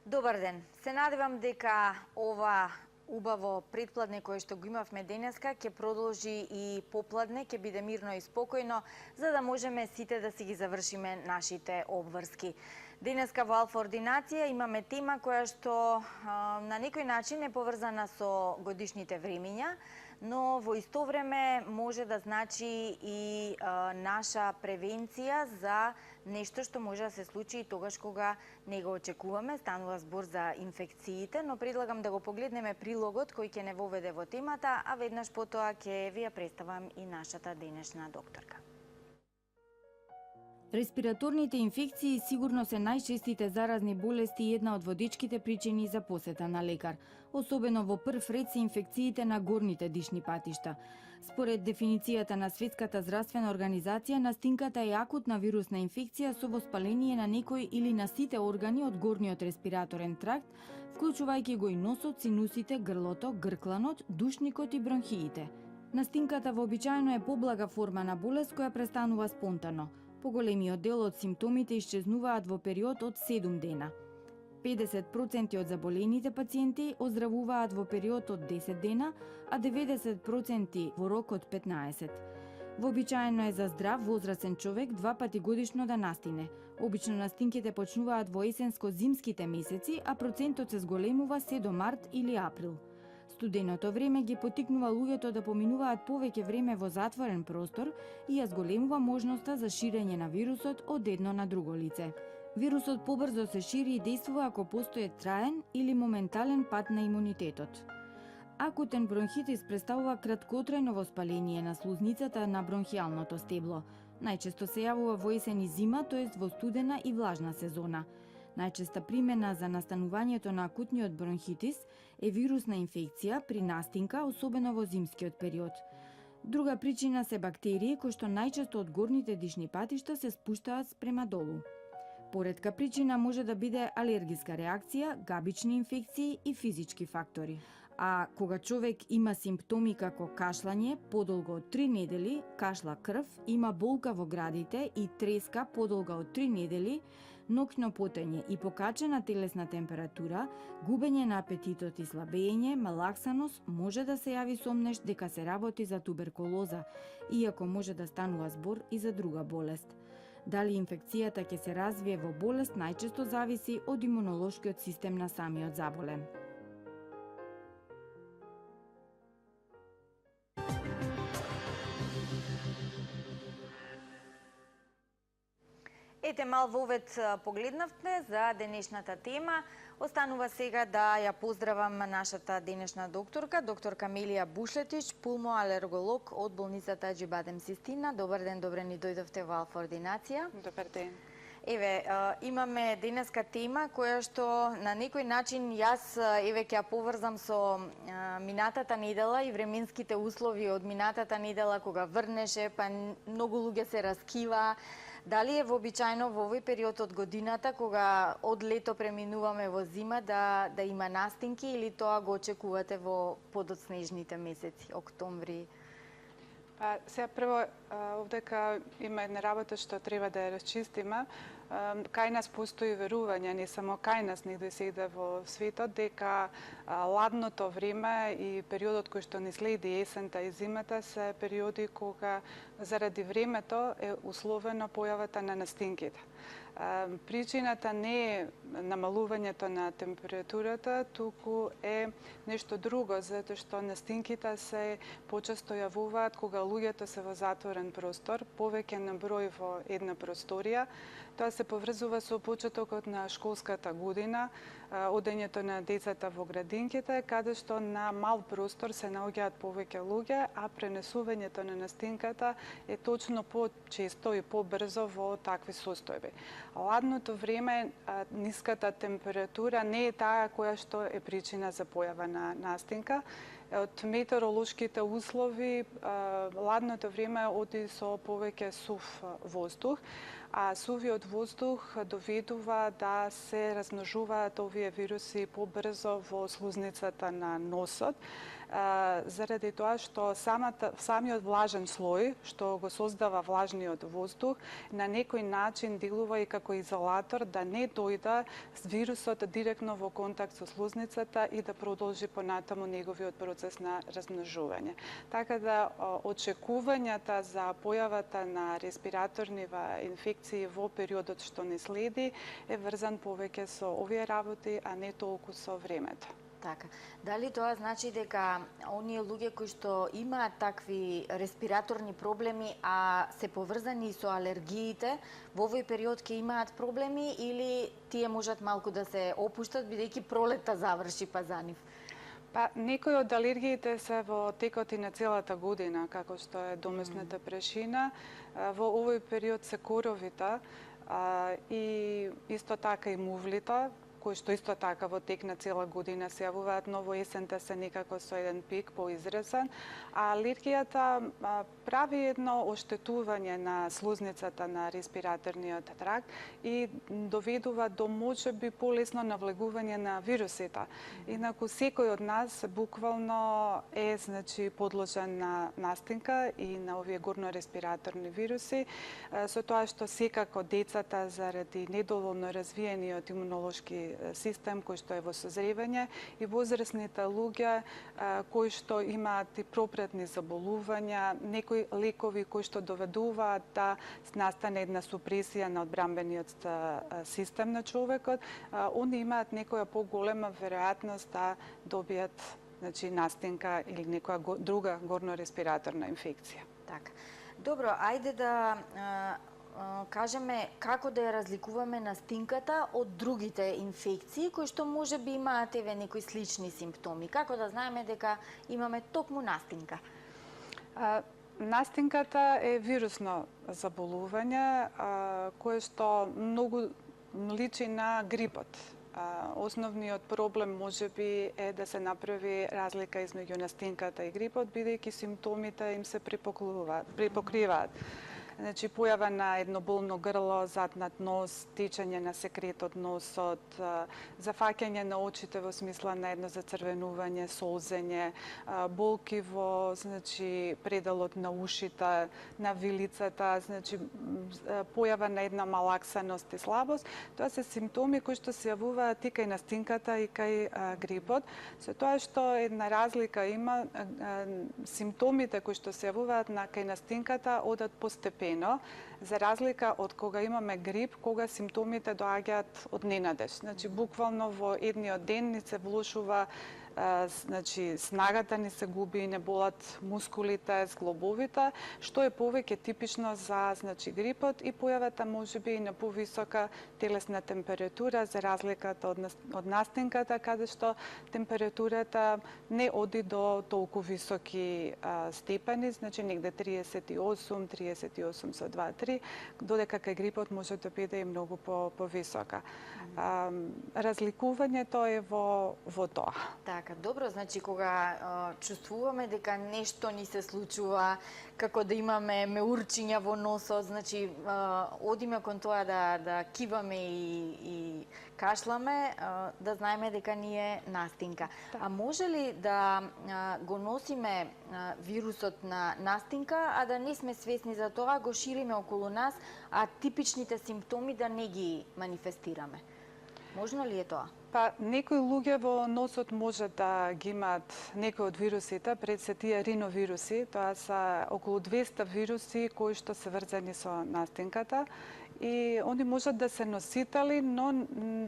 Добар ден. Се надевам дека ова убаво предпладне кое што го имавме денеска ќе продолжи и попладне, ќе биде мирно и спокојно, за да можеме сите да си ги завршиме нашите обврски. Денеска во Алфа Ординација имаме тема која што на некој начин е поврзана со годишните времиња, но во исто време може да значи и наша превенција за нешто што може да се случи и тогаш кога не го очекуваме. Станува збор за инфекциите, но предлагам да го погледнеме прилогот кој ќе не воведе во темата, а веднаш потоа ќе ви ја представам и нашата денешна докторка. Респираторните инфекции сигурно се најчестите заразни болести и една од водечките причини за посета на лекар. Особено во прв ред се инфекциите на горните дишни патишта. Според дефиницијата на Светската здравствена организација, настинката е акутна вирусна инфекција со воспаление на некој или на сите органи од горниот респираторен тракт, вклучувајќи го и носот, синусите, грлото, гркланот, душникот и бронхиите. Настинката вообичаено е поблага форма на болест која престанува спонтано. Поголемиот дел од симптомите исчезнуваат во период од 7 дена. 50% од заболените пациенти оздравуваат во период од 10 дена, а 90% во рок од 15. Вообичаено е за здрав возрастен човек 2 пати годишно да настине. Обично настинките почнуваат во есенско-зимските месеци, а процентот се зголемува се до март или април. Студеното време ги поттикнува луѓето да поминуваат повеќе време во затворен простор и ја зголемува можноста за ширење на вирусот од едно на друго лице. Вирусот побрзо се шири и действува ако постои траен или моментален пад на имунитетот. Акутен бронхитис представува краткотрајно воспаление на слузницата на бронхијалното стебло. Најчесто се јавува во есен и зима, тоест во студена и влажна сезона. Најчеста примена за настанувањето на акутниот бронхитис е вирусна инфекција при настинка, особено во зимскиот период. Друга причина се бактерии кои што најчесто од горните дишни патишта се спуштаат спрема долу. Поретка причина може да биде алергиска реакција, габични инфекции и физички фактори. А кога човек има симптоми како кашлање подолго од 3 недели, кашла крв, има болка во градите и треска подолга од 3 недели, ноќно потење и покачена телесна температура, губење на апетитот и слабење, малаксаност, може да се јави сомнеш дека се работи за туберкулоза, иако може да станува збор и за друга болест. Дали инфекцијата ќе се развие во болест најчесто зависи од имунолошкиот систем на самиот заболен. Ете, мал вовед погледнавте за денешната тема. Останува сега да ја поздравам нашата денешна докторка, доктор Камелија Бушлетич, пулмоалерголог од болницата Аџибадем Систина. Добар ден, добре ни дојдовте во Алфа Ординација. Добар ден. Еве, имаме денеска тема која што на некој начин јас еве ќе ја поврзам со минатата недела и временските услови од минатата недела кога врнеше, па многу луѓе се раскива. Дали е вообичаено во овој период од годината, кога од лето преминуваме во зима, да има настинки или тоа го очекувате во подоцнежните месеци, октомври? Па, сега прво, овдека има една работа што треба да ја расчистиме. Кај нас постои верување, не само кај нас, негде сегде во светот, дека ладното време и периодот кој што ни следи есента и зимата се периоди кога заради времето е условено појавата на настинките. Причината не е намалувањето на температурата, туку е нешто друго, затоа што настинките се почесто јавуваат кога луѓето се во затворен простор, повеќе на број во една просторија. Тоа се поврзува со почетокот на школската година, одењето на децата во градинките, каде што на мал простор се наоѓаат повеќе луѓе, а пренесувањето на настинката е точно почесто и побрзо во такви состојби. Ладното време, ниската температура не е таа која што е причина за појава на настинка. од метеоролошките услови, ладното време оди со повеќе сув воздух, а сувиот воздух доведува да се размножуваат овие вируси побрзо во слузницата на носот, заради тоа што самиот влажен слој, што го создава влажниот воздух, на некој начин делува и како изолатор да не дојда вирусот директно во контакт со слузницата и да продолжи понатаму неговиот процес на размножување. Така да очекувањата за појавата на респираторни инфекции во периодот што не следи е врзан повеќе со овие работи, а не толку со времето. Така. Дали тоа значи дека оние луѓе кои што имаат такви респираторни проблеми, а се поврзани со алергиите, во овој период ќе имаат проблеми или тие можат малку да се опуштат бидејќи пролетта заврши па за нив? Па, некои од алергиите се во текот и на целата година, како што е домесната прешина. Во овој период се коровите и исто така и мувлите, кои што исто така во тек на цела година се јавуваат, но во есента се некако со еден пик поизрасен. А алергијата прави едно оштетување на слузницата на респираторниот тракт и доведува до можеби полесно навлегување на вирусите. Инаку секој од нас буквално е подложен на настинка и на овие горнореспираторни вируси, со тоа што секако децата заради недоволно развиениот имунолошки систем кој што е во созревање и возрастните луѓе кои што имаат и пропретни заболувања, некои лекови кои што доведуваат да настане една супресија на одбрамбениот систем на човекот, они имаат некоја поголема веројатност да добијат настинка или некоја друга горнореспираторна инфекција. Така. Добро, ајде да кажеме како да ја разликуваме настинката од другите инфекции кои што можеби имаат некои слични симптоми. Како да знаеме дека имаме токму настинка? Настинката е вирусно заболување кое што многу личи на грипот. Основниот проблем можеби е да се направи разлика измеѓу настинката и грипот, бидејќи симптомите им се припокриваат. Значи, појава на едно болно грло, затнат нос, течење на секрет од носот, зафаќање на очите во смисла на едно зацрвенување, солзење, болки во пределот на ушите, на вилицата, појава на една малаксаност и слабост. Тоа се симптоми кои што се јавуваат и кај настинката и кај грипот, со тоа што една разлика има, симптомите кои што се јавуваат кај настинката одат постепено, за разлика од кога имаме грип, кога симптомите доаѓаат од ненадеж. Значи, буквално во едниот ден ни се влошува, снагата ни се губи, не болат мускулите, зглобовите, што е повеќе типично за грипот и појавата можеби и на повисока телесна температура, за разликата од настинката, каде што температурата не оди до толку високи степени, негде 38 со 2-3, додека кај грипот може да биде и многу повисока. Разликувањето е во тоа. Така, добро, значи кога чувствуваме дека нешто ни се случува, како да имаме меурчиња во носот, значи одиме кон тоа да киваме и кашламе, да знаеме дека ни е настинка. А може ли да го носиме вирусот на настинка, а да не сме свесни за тоа, го шириме околу нас, а типичните симптоми да не ги манифестираме? Можно ли е тоа? Па, некои луѓе во носот може да ги имаат некои од вирусите, пред се тие риновируси, тоа се околу 200 вируси кои што се врзани со настинката и они можат да се носители, но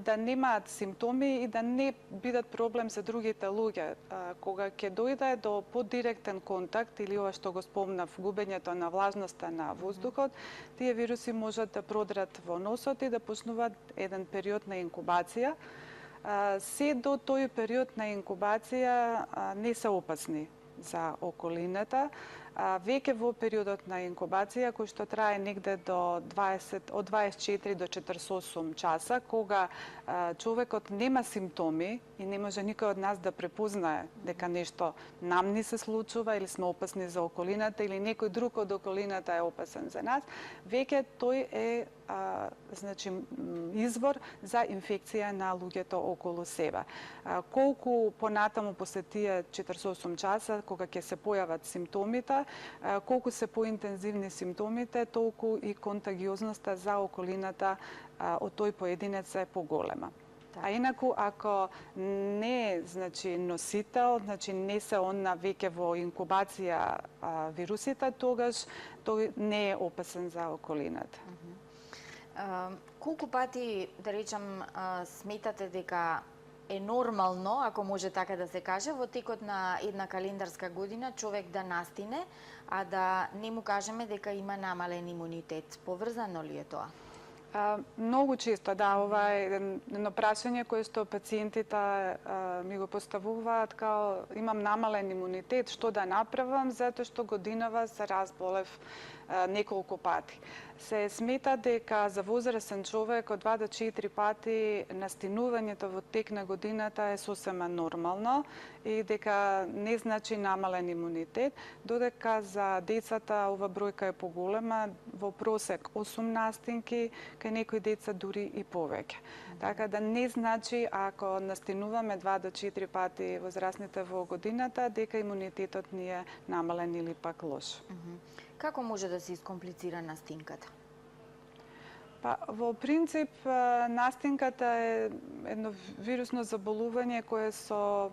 да немаат симптоми и да не бидат проблем за другите луѓе. Кога ќе дојде до подиректен контакт или ова што го спомнав, губењето на влажноста на воздухот, тие вируси можат да продрат во носот и да почнуваат еден период на инкубација. Се до тој период на инкубација не се опасни за околината. веќе во периодот на инкубација, кој што трае негде од 24 до 48 часа, кога човекот нема симптоми и не може никој од нас да препознае дека нешто нам ни се случува или сме опасни за околината или некој друг од околината е опасен за нас, веќе тој е значи извор за инфекција на луѓето околу себе. Колку понатаму после тие 48 часа кога ќе се појават симптомите, колку се поинтензивни симптомите, толку и контагиозноста за околината од тој поединец е поголема. А инаку, ако не е значи, носител, значи не се онна веќе во инкубација вирусите, тогаш тој не е опасен за околината. Колку пати, да речам, сметате дека е нормално, ако може така да се каже, во текот на една календарска година човек да настине, а да не му кажеме дека има намален имунитет? Поврзано ли е тоа? Многу често, да, ова е едно прашање кое што пациентите ми го поставуваат као имам намален имунитет, што да направам, затоа што годинава се разболев неколку пати. Се смета дека за возрастен човек од 2 до 4 пати настинувањето во тек на годината е сосема нормално и дека не значи намален имунитет, додека за децата ова бројка е поголема, во просек 8 настинки, кај некои деца дури и повеќе. Така да не значи ако настинуваме 2 до 4 пати возрастните во годината, дека имунитетот ни е намален или пак лош. Како може да се искомплицира настинката? Во принцип, настинката е едно вирусно заболување кое со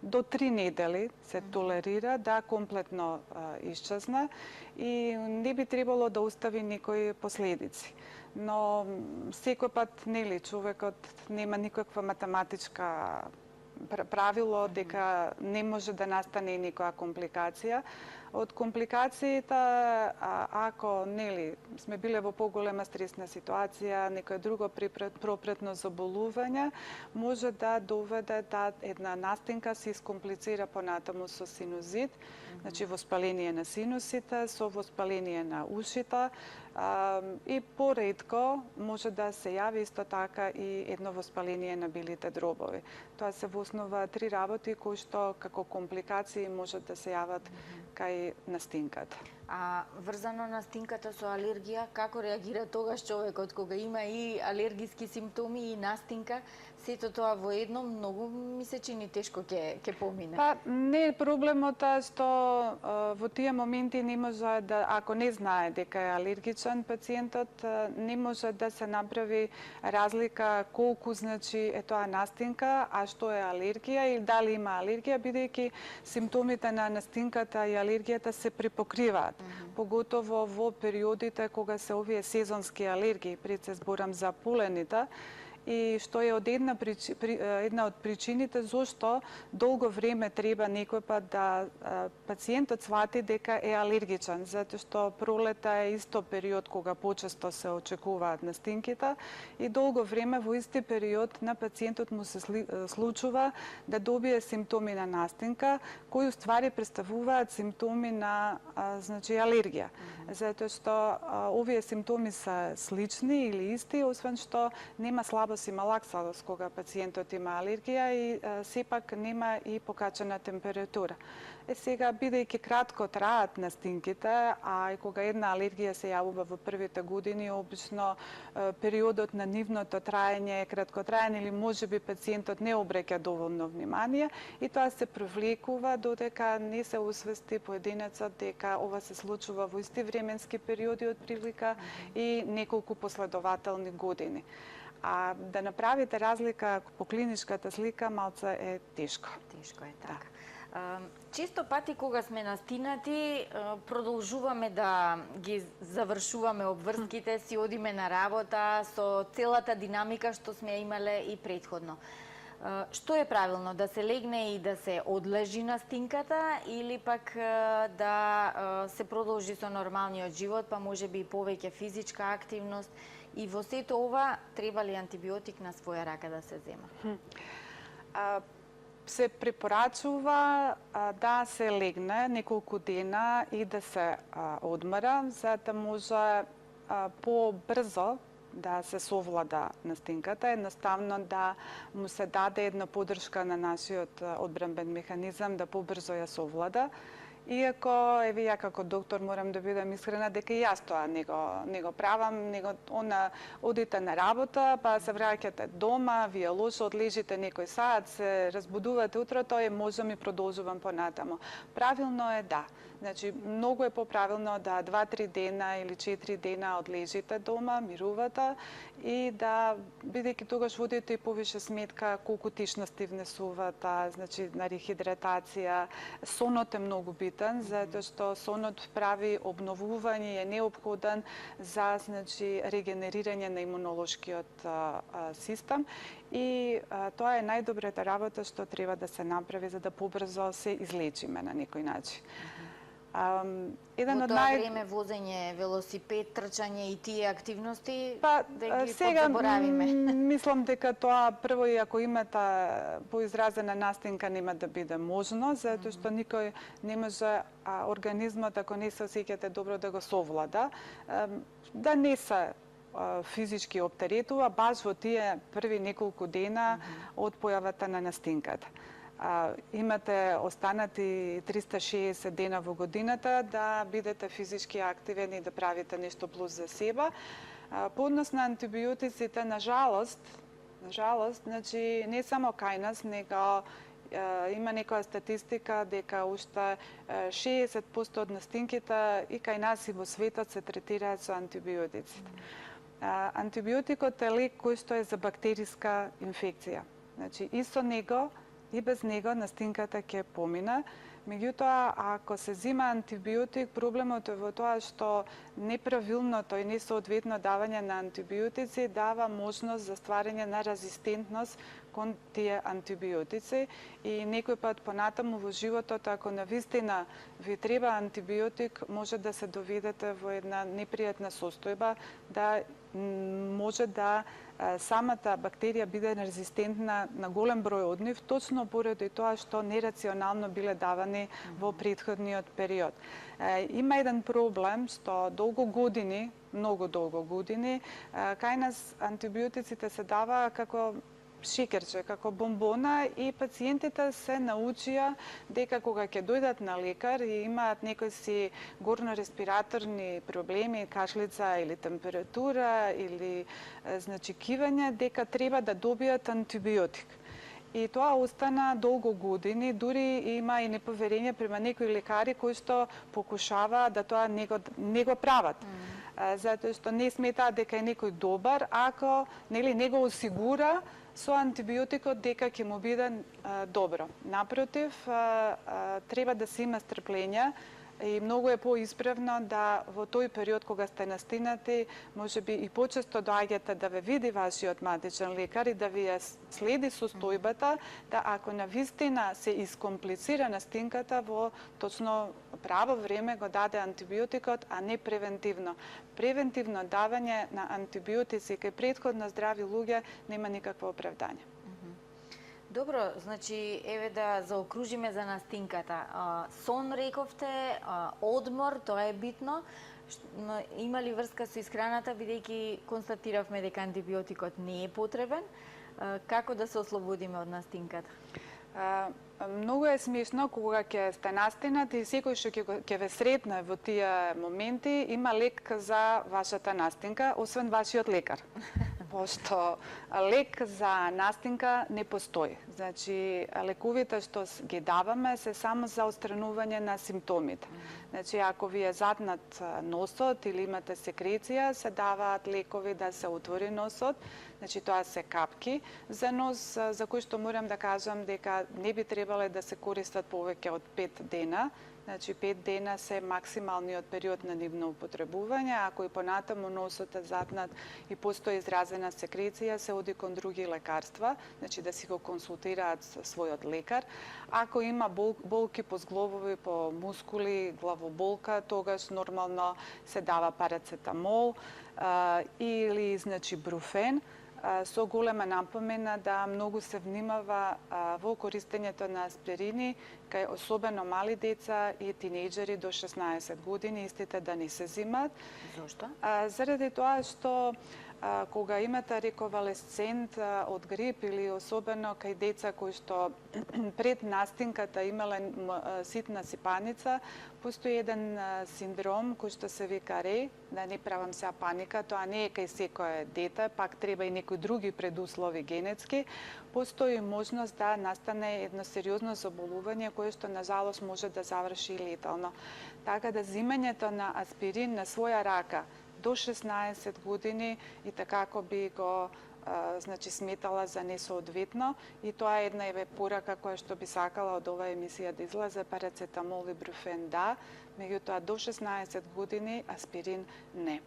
до 3 недели се толерира да комплетно исчезне и не би требало да остави никои последици. Но секој пат, нели, човекот нема никаква математичка правило дека не може да настане никоја компликација. Од компликациите, ако нели сме биле во поголема стресна ситуација, некој друго пропретно заболување, може да доведе да една настинка се искомплицира понатаму со синузит, значи воспаление на синусите, со воспаление на ушите, и поретко може да се јави исто така и едно воспаление на белите дробови. Тоа се во основа 3 работи кои што како компликации можат да се јават кај настинката. А врзано настинката со алергија, како реагира тогаш човекот кога има и алергиски симптоми и настинка? Сето тоа во едно многу ми се чини тешко ќе помине. Не е проблемот што во тие моменти не може да, ако не знае дека е алергичен пациентот, не може да се направи разлика колку значи е тоа настинка, а што е алергија или дали има алергија, бидејќи симптомите на настинката и алергијата се припокриваат. Поготово во периодите кога се овие сезонски алергии, пред се зборам за полените, и што е една од причините зошто долго време треба некој пат да пациентот свати дека е алергичен, затоа што пролета е исто период кога почесто се очекуваат настинките и долго време во исти период на пациентот му се случува да добие симптоми на настинка, кои уствари представуваат симптоми на значи алергија. Затоа што овие симптоми се слични или исти, освен што нема слабост и малаксалост кога пациентот има алергија и сепак нема и покачена температура. Сега, бидејќи кратко траат настинките, а и кога една алергија се јавува во првите години, обично периодот на нивното траење е краткотраен или можеби пациентот не обраќа доволно внимание и тоа се провлекува додека не се освести поединецот дека ова се случува во исти временски периоди од прилика и неколку последователни години. А да направите разлика по клиничката слика малце е тешко. Тешко е така. Често пати кога сме настинати, продолжуваме да ги завршуваме обврските, си одиме на работа со целата динамика што сме имале и предходно. Што е правилно, да се легне и да се одлежи настинката или пак да се продолжи со нормалниот живот, па можеби и повеќе физичка активност, и во сето ова треба ли антибиотик на своја рака да се зема? се препорачува да се легне неколку дена и да се одмора, за да може побрзо да се совлада настинката, едноставно да му се даде една поддршка на нашиот одбранбен механизам да побрзо ја совлада. Иако, еве ја како доктор морам да бидам искрена дека и јас тоа не го правам, одите на работа, па се враќате дома, вие лошо одлежите некој саат, се разбудувате утрото и можам и продолжувам понатамо. Правилно е да. Значи, многу е поправилно да 2-3 дена или 4 дена одлежите дома, мирувате и да, бидејќи тогаш водите и повише сметка колку течности внесувате, значи на рехидратација. Сонот е многу битен, затоа што сонот прави обновување и е неопходен за, значи, регенерирање на имунолошкиот систем. И тоа е најдобрата работа што треба да се направи за да побрзо се излечиме на некој начин. Во тоа време возење, велосипед, трчање и тие активности, да ги сега, подзаборавиме. Мислам дека тоа прво и ако имате поизразена настинка нема да биде можно, затоа што никој не може организмот, ако не се осеќате добро, да го совлада. Да не се физички оптеретува баш во тие први неколку дена од појавата на настинката. Имате останати 360 дена во годината да бидете физички активен и да правите нешто плюс за себе. По однос на антибиотиците, на жалост, значи не само кај нас, него има некоја статистика дека уште 60% од настинките и кај нас и во светот се третираат со антибиотиците. Антибиотикот е лек кој што е за бактериска инфекција. Значи и со него и без него настинката ќе помине. Меѓутоа, ако се зема антибиотик, проблемот е во тоа што неправилното и несоодветно давање на антибиотици дава можност за стварање на резистентност кон тие антибиотици и некој пат понатаму во животот, ако навистина ви треба антибиотик, може да се доведете во една непријатна состојба, да може да самата бактерија биде резистентна на голем број од нив, точно поради тоа што нерационално биле давани во претходниот период. Има еден проблем што многу долго години, кај нас антибиотиците се дава како шекерче, како бомбона и пациентите се научија дека кога ќе дојдат на лекар и имаат некои си горно-респираторни проблеми, кашлица или температура или значи кивање, дека треба да добијат антибиотик. И тоа остана долго години, дури има и неповерење према некои лекари кои што покушава да тоа не го прават. Затоа што не сметаат дека е некој добар, ако не го осигура со антибиотикот дека ќе му биде добро. Напротив, треба да се има стрплење и многу е поисправно да во тој период кога сте настинати, можеби и почесто доаѓате да ве види вашиот матичен лекар и да ви ја следи состојбата, да ако навистина се искомплицира настинката, во точно право време го даде антибиотикот, а не превентивно. Превентивно давање на антибиотици кај претходно здрави луѓе нема никакво оправдање. Добро, значи, еве да заокружиме за настинката. Сон рековте, одмор, тоа е битно. Има ли врска со исхраната, бидејќи констатиравме дека антибиотикот не е потребен? Како да се ослободиме од настинката? Многу е смешно кога ќе сте настинати и секој што ќе ве сретне во тие моменти има лек за вашата настинка, освен вашиот лекар. Пошто лек за настинка не постои. Значи, лековите што ги даваме се само за отстранување на симптомите. Значи, ако ви е затнат носот или имате секреција, се даваат лекови да се отвори носот. Значи, тоа се капки за нос, за кои што морам да кажам дека не би требале да се користат повеќе од 5 дена. Значи, 5 дена се максималниот период на нивно употребување. Ако и понатаму носот е затнат и постои изразена секреција, се оди кон други лекарства, значи да си го консултираат својот лекар. Ако има болки по зглобови, по мускули, главоболка, тогаш нормално се дава парацетамол или значи бруфен. со голема напомена да многу се внимава во користењето на аспирини кај особено мали деца и тинејџери до 16 години, истите да не се зимат. Зошто? Заради тоа што кога имате рековалесцент од грип или особено кај деца кои што пред настинката имале ситна сипаница, постои еден синдром кој што се вика РЕ, да не правам сега паника, тоа не е кај секое дете, пак треба и некои други предуслови генетски, постои можност да настане едно сериозно заболување кое што на жалост може да заврши и летално. Така да зимањето на аспирин на своја рака до 16 години и така како би го сметала за несоодветно, и тоа е една порака која што би сакала од оваа емисија да излезе: парацетамол и бруфен да, меѓутоа до 16 години аспирин не.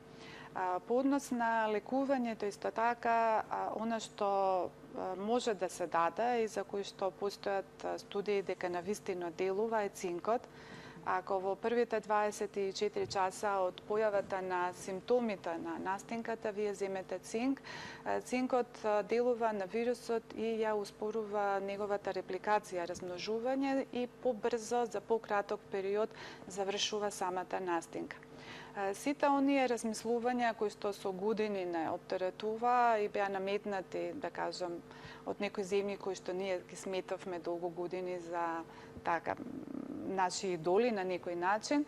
По однос на лекувањето исто така, она што може да се даде и за кои што постојат студии дека навистина делува е цинкот. Ако во првите 24 часа од појавата на симптомите на настинката вие земете цинк, цинкот делува на вирусот и ја успорува неговата репликација, размножување и побрзо за пократок период завршува самата настинка. Сите оние размислувања кои што со години не оптеретува и беа наметнати, да кажам, од некои земји кои што ние ги сметавме долго години за така наши идоли на некој начин,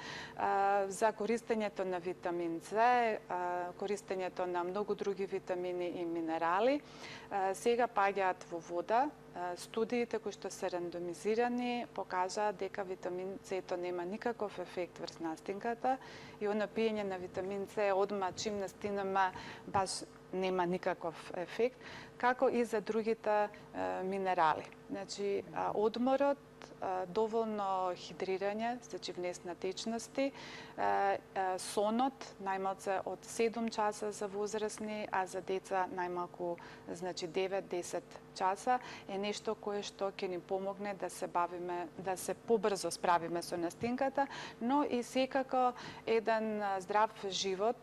за користењето на витамин С, користењето на многу други витамини и минерали, сега паѓаат во вода. Студиите кои што се рандомизирани покажаат дека витамин С нема никаков ефект врз настинката и она пиење на витамин С одма чим настинаме баш нема никаков ефект, како и за другите минерали. Значи, одморот, доволно хидрирање, значи внесна течности, сонот најмалце од 7 часа за возрастни, а за деца најмалку значи 9-10 часа е нешто кое што ќе ни помогне да се бавиме, да се побрзо справиме со настинката, но и секако еден здрав живот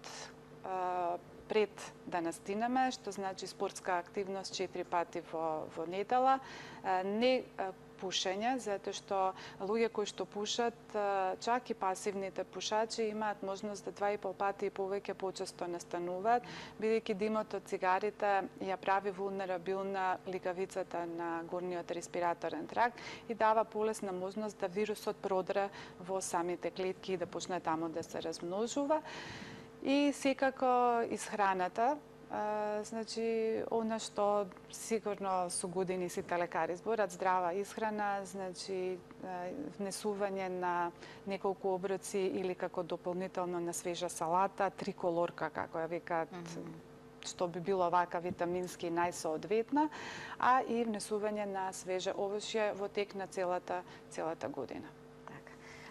пред да настинеме, што значи спортска активност 4 пати во недела, не пушење, затоа што луѓе кои што пушат, чак и пасивните пушачи, имаат можност да 2,5 пати и повеќе почесто настануваат, бидејќи димот од цигарите ја прави вулнерабилна лигавицата на горниот респираторен тракт и дава полесна можност да вирусот продре во самите клетки и да почне таму да се размножува. И секако исхраната, значи она што сигурно со години сите лекари зборат, здрава исхрана, значи внесување на неколку оброци или како дополнително на свежа салата, триколорка како ја викаат, што би било вака витамински најсоодветна, а и внесување на свеже овошје во тек на целата година.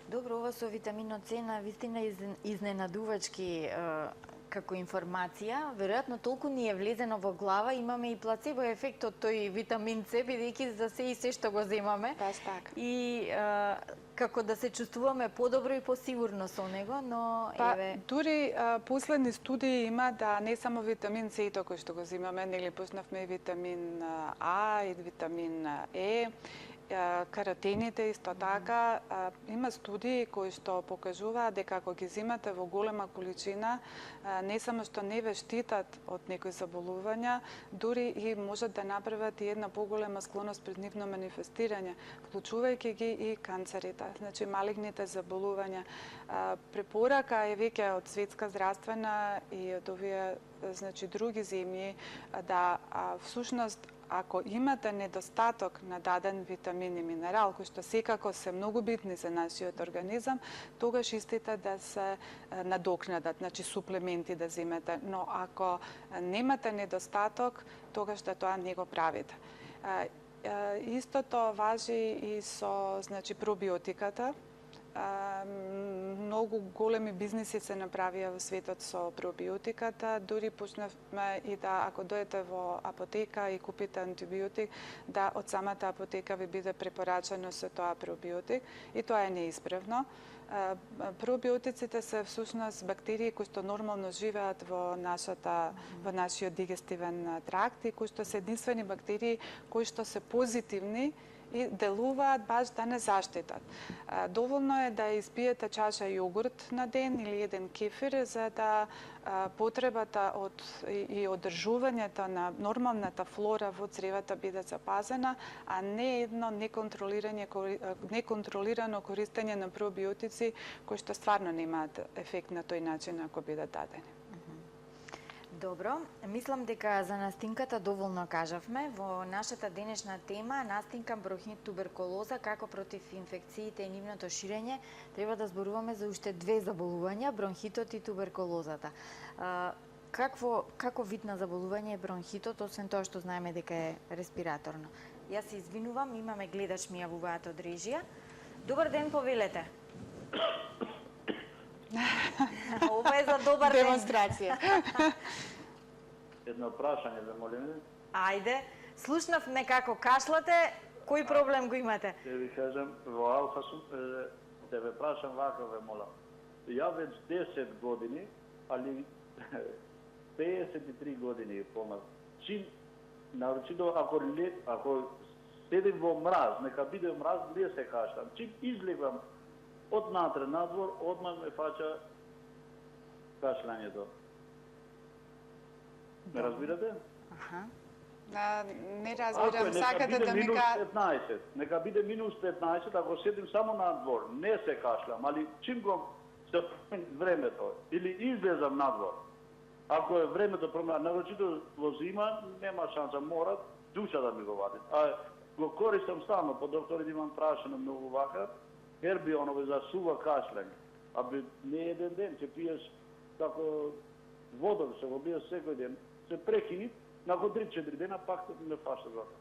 Добро, ова со витаминот С навистина изненадувачки како информација. Веројатно толку ни е влезено во глава, имаме и плацебо ефект од тој витамин С, бидејќи за се и се што го земаме. Баш така. И како да се чувствуваме подобро и посигурно со него, но еве... Дури последни студии има да не само витамин С кој што го земаме, нели почнавме и витамин А и витамин Е, каротените исто така, има студии кои што покажуваат дека ако ги земате во голема количина, не само што не ве штитат од некои заболувања, дури и можат да направат и една поголема склоност пред нивно манифестирање, вклучувајќи ги и канцерите, значи малигните заболувања. Препорака е веќе од Светска здравствена и од овие значи други земји да всушност ако имате недостаток на даден витамин и минерал, кои што секако се многу битни за нашиот организам, тогаш истите да се надокнадат, значи суплементи да земете. Но ако немате недостаток, тогаш да тоа не го правите. Истото важи и со значи пробиотиката. Многу големи бизниси се направија во светот со пробиотиката. Дури почнавме и да, ако дојдете во апотека и купите антибиотик, да од самата апотека ви биде препорачено со тоа пробиотик. И тоа е неисправно. Пробиотиците се всушност бактерии кои што нормално живеат во нашиот дигестивен тракт и кои што се единствени бактерии кои што се позитивни и делуваат баш да не заштитат. Доволно е да испиете чаша јогурт на ден или еден кефир за да потребата и одржувањето на нормалната флора во цревата биде запазена, а не едно неконтролирано користење на пробиотици кои што стварно немаат ефект на тој начин ако бидат дадени. Добро, мислам дека за настинката доволно кажавме. Во нашата денешна тема, настинка, бронхит, туберкулоза, како против инфекциите и нивното ширење, треба да зборуваме за уште две заболувања, бронхитот и туберкулозата. Како вид на заболување е бронхитот, освен тоа што знаеме дека е респираторно? Јас се извинувам, имаме гледач ми јавуваат од режија. Добар ден, повелете. Ова е за добар ден. Демонстрација. Едно прашање, ве молиме. Ајде, слушнавме како кашлате, кој проблем го имате? Ќе ви кажам, во Алфа сум, да ве прашам вака, ве молам. Ја веќе 10 години, али 53 години помал. Чим, нарочито, ако седим во мраз, нека биде мраз, не се кашлам. Чим излегам од натре надвор, одмah ме фаќа кашлањето. Ме разбирате? Не разбирам, сакате да ми кажете. Нека биде минус 15, ако седим само надвор, не се кашлам, али чим го се времето или излезам надвор, ако е времето промена, нарочито во зима, нема шанса, мора душа да ми го вади. А го користам стално, по докторите имам прашено многу вака, хербионове за сува кашлање. Аби не еден ден, ќе пиеш како вода, се го биеш секој ден, се прекини, након 3-4 дена пак не фаша за тоа.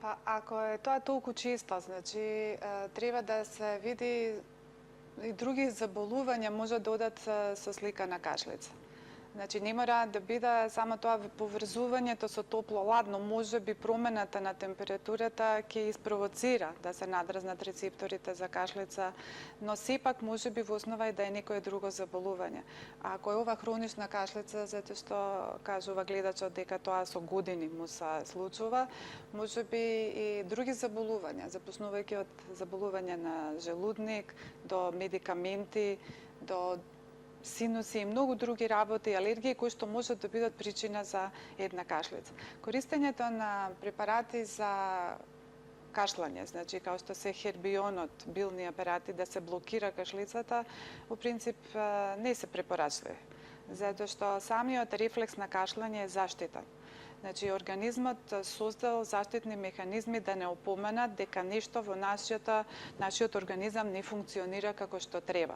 Па ако е тоа толку често, значи треба да се види и други заболувања може да одат со слика на кашлица. Значи не мора да биде само тоа поврзувањето со топло-ладно, може би промената на температурата ќе испровоцира да се надразнат рецепторите за кашлица, но сепак може би во основа и да е некое друго заболување. А ако е ова хронична кашлица, затоа што кажува гледачот дека тоа со години му се случува, може би и други заболувања, започнувајќи од заболување на желудник, до медикаменти, до синуси и многу други работи, алергии кои што можат да бидат причина за една кашлица. Користењето на препарати за кашлање, значи као што се хербионот, билни апарати да се блокира кашлицата, во принцип не се препорачливи, затоа што самиот рефлекс на кашлање е заштита. Значи, организмот создал заштитни механизми да не опоменат дека нешто во нашиот организам не функционира како што треба.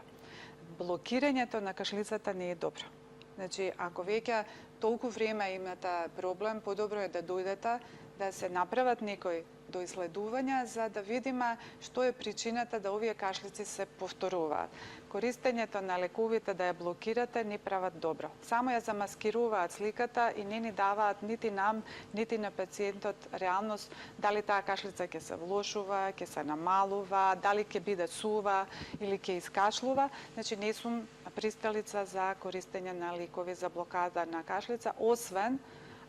Блокирањето на кашлицата не е добро. Значи, ако веќе толку време имате проблем, подобро е да дојдете, да се направат некои доиследувања за да видиме што е причината да овие кашлици се повторуваат. Користењето на лековите да ја блокирате не прават добро. Само ја замаскируваат сликата и не ни даваат нити нам, нити на пациентот реалност дали таа кашлица ќе се влошува, ќе се намалува, дали ќе биде сува или ќе искашлува. Значи не сум присталица за користење на лекови за блокада на кашлица, освен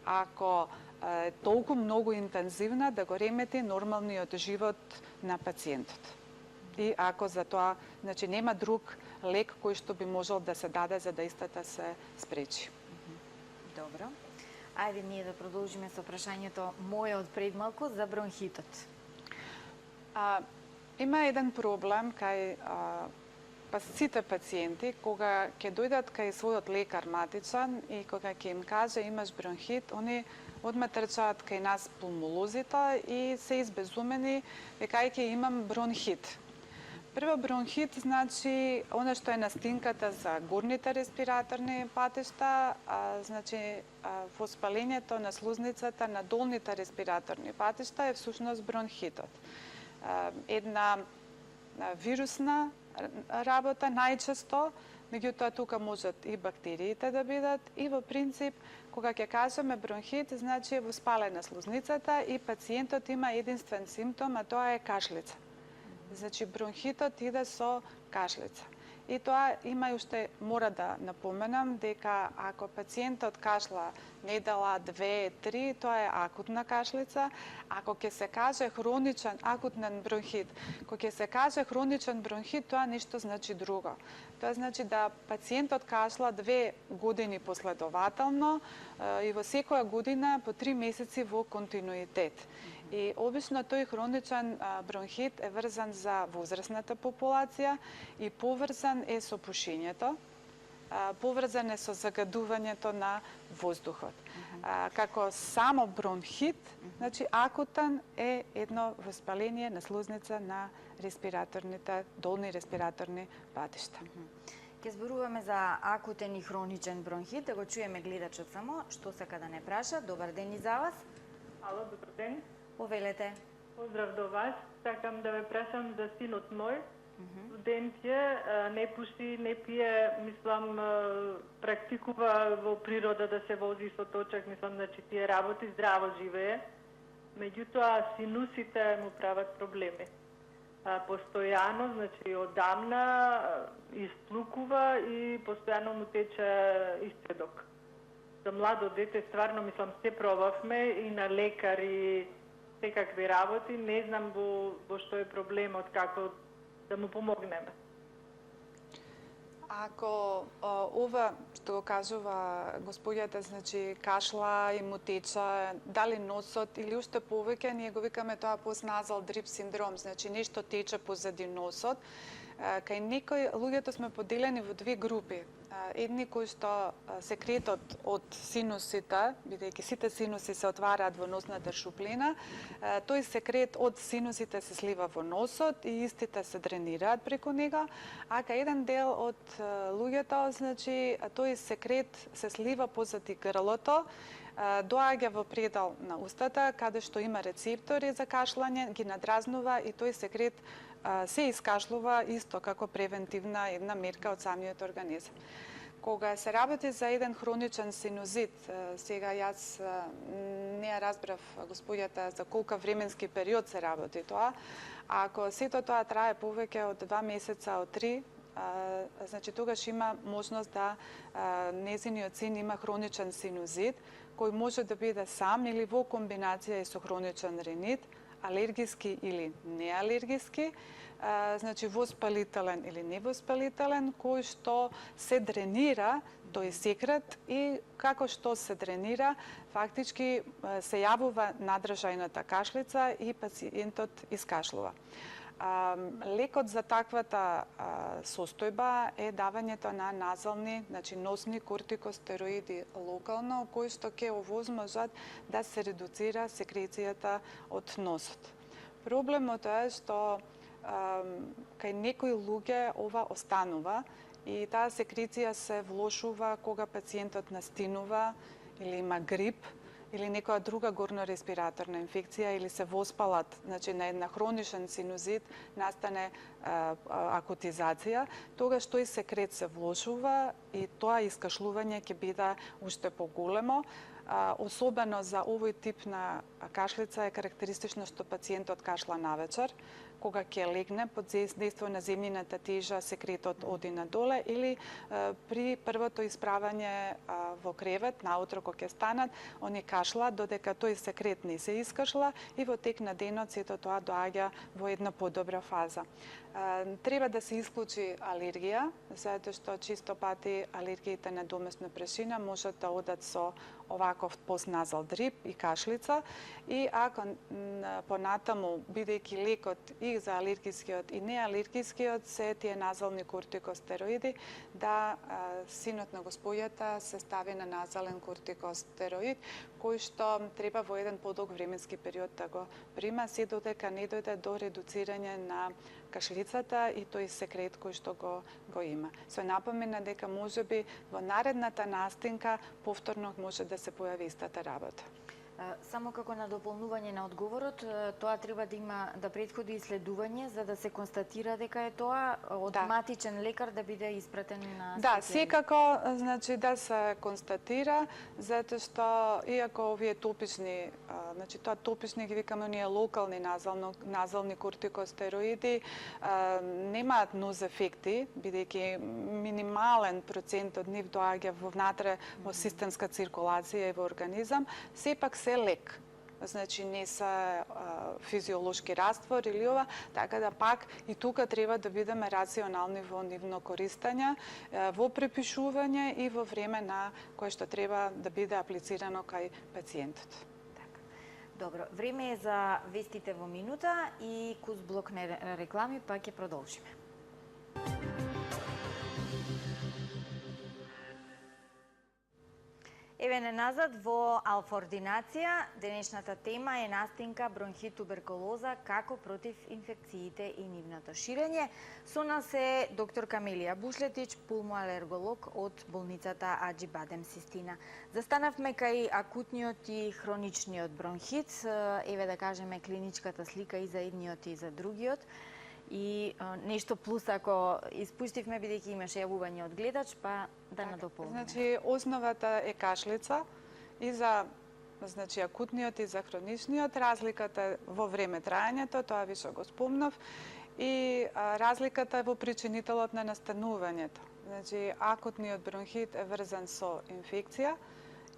ако е толку многу интензивна да го ремети нормалниот живот на пациентот. И ако за тоа, значи нема друг лек кој што би можел да се даде за да истата се спречи. Добро. Ајде ние да продолжиме со прашањето моје од пред малку за бронхитот. Има еден проблем кај сите пациенти, кога ќе дојдат кај својот лекар матичен и кога ќе им каже имаш бронхит, они одма трчаат кај нас пулмолозите и се избезумени векајќи имам бронхит. Прво, бронхит значи она што е настинката за горните респираторни патишта, значи воспалењето на слузницата на долните респираторни патишта е всушност бронхитот. Една вирусна работа најчесто, меѓутоа тука можат и бактериите да бидат и во принцип кога ќе кажеме бронхит, значи е воспалена слузницата и пациентот има единствен симптом, а тоа е кашлица. Значи бронхитот иде со кашлица. И тоа има и уште мора да напоменам дека ако пациентот кашла недела, 2, 3, тоа е акутна кашлица. Ако ќе се каже хроничен акутен бронхит, кога ќе се каже хроничен бронхит, тоа нешто значи друго. Тоа значи да пациентот кашла 2 години последователно и во секоја година по 3 месеци во континуитет. И обично тој хроничен бронхит е врзан за возрастната популација и поврзан е со пушењето, поврзан е со загадувањето на воздухот. Како само бронхит, значи акутен е едно воспаление на слузница на респираторните, долни респираторни патишта. Ке зборуваме за акутен и хроничен бронхит, да го чуеме гледачот само, што сака да не праша. Добар ден и за вас. Ало, добар ден. Повелете. Поздрав до вас. Сакам да ве прашам за синот мој. Студент е, не пуши, не пие, мислам, практикува во природа да се вози со точак, мислам, значи тие работи, здраво живее. Меѓутоа, синусите му прават проблеми. Постојано, значи одамна исплукува и постојано му тече истредок. За младо дете, стварно, мислам, се пробавме и на лекари, секакви работи, не знам во што е проблемот, како да му помогнеме. Ако ова што го кажува господјата, значи кашла и му тече, дали носот или уште повеќе, ние го викаме тоа постназал дрип синдром, значи нешто тече позади носот. Кај некои луѓето сме поделени во 2 групи. Едни кои што секретот од синусите, бидејќи сите синуси се отвараат во носната шуплина, тој секрет од синусите се слива во носот и истите се дренираат преку него, а кај еден дел од луѓето, значи тој секрет се слива позади грлото, доаѓа во предел на устата, каде што има рецептори за кашлање, ги надразнува и тој секрет се искашлува исто како превентивна една мерка од самиот организам. Кога се работи за еден хроничен синузит, сега јас не ја разбрав господјата за колка временски период се работи тоа, ако сето тоа трае повеќе од 2 месеца, од 3, значи тогаш има можност да нејзиниот син има хроничен синузит, кој може да биде сам или во комбинација и со хроничен ринит, алергиски или неалергиски, значи воспалителен или невоспалителен, кој што се дренира тој секрет и како што се дренира, фактички се јавува надржајната кашлица и пациентот искашлува. Лекот за таквата состојба е давањето на назални, значи носни кортикостероиди локално, кои што ќе овозможат да се редуцира секрецијата од носот. Проблемот е што кај некои луѓе ова останува и таа секреција се влошува кога пациентот настинува или има грип, или некоја друга горно-респираторна инфекција или се воспалат, значи на една хроничен синузит настане акутизација, тогаш тој секрет се влошува и тоа искашлување ќе биде уште поголемо. Особено за овој тип на кашлица е карактеристично што пациентот кашла навечер, кога ќе легне под дејство на земјината тежа, секретот оди надоле или при првото исправање во кревет, наутро кога ќе станат, они кашлаат додека тој секрет не се искашла и во тек на денот сето тоа доаѓа во една подобра фаза. Треба да се исклучи алергија, затоа што чисто пати алергиите на домесна прашина можат да одат со оваков постназал дрип и кашлица и ако понатаму, бидејќи лекот и за алергискиот и неалергискиот се тие назални кортикостероиди, да синот на господјата се стави на назален кортикостероид, кој што треба во еден подолг временски период да го прима, се додека не дојде до редуцирање на кашлицата и тој секрет кој што го има. Со напомена дека можеби во наредната настинка повторно може да се појави истата работа. Само како на дополнување на одговорот, тоа треба да има да претходи исследување за да се констатира дека е тоа од матичен лекар да биде испратен на Да, специјалист. секако, значи да се констатира, затоа што иако овие топични, значи тоа топични ги викаме оние локални назални кортикостероиди, немаат ноз ефекти, бидејќи минимален процент од нив доаѓа внатре во системска циркулација и во организам, сепак се лек. Значи не се физиолошки раствор или ова, така да пак и тука треба да бидеме рационални во нивно користење, во препишување и во време на кое што треба да биде аплицирано кај пациентот. Добро, време е за вестите во минута и куз блок на реклами, па ќе продолжиме. Еве не назад во Алфа ординација, денешната тема е настинка бронхит туберкулоза како против инфекциите и нивното ширење. Со нас е доктор Камелија Бушлетич, пулмоалерголог од болницата Аџи Бадем Систина. Застанавме кај акутниот и хроничниот бронхит, еве да кажеме клиничката слика и за едниот и за другиот. И нешто плюс ако испуштивме, бидејќи имаше јавување од гледач, па да надополниме. Значи, основата е кашлица и за акутниот и за хроничниот. Разликата во време траењето, тоа више го спомнав, и разликата е во причинителот на настанувањето. Значи, акутниот бронхит е врзан со инфекција,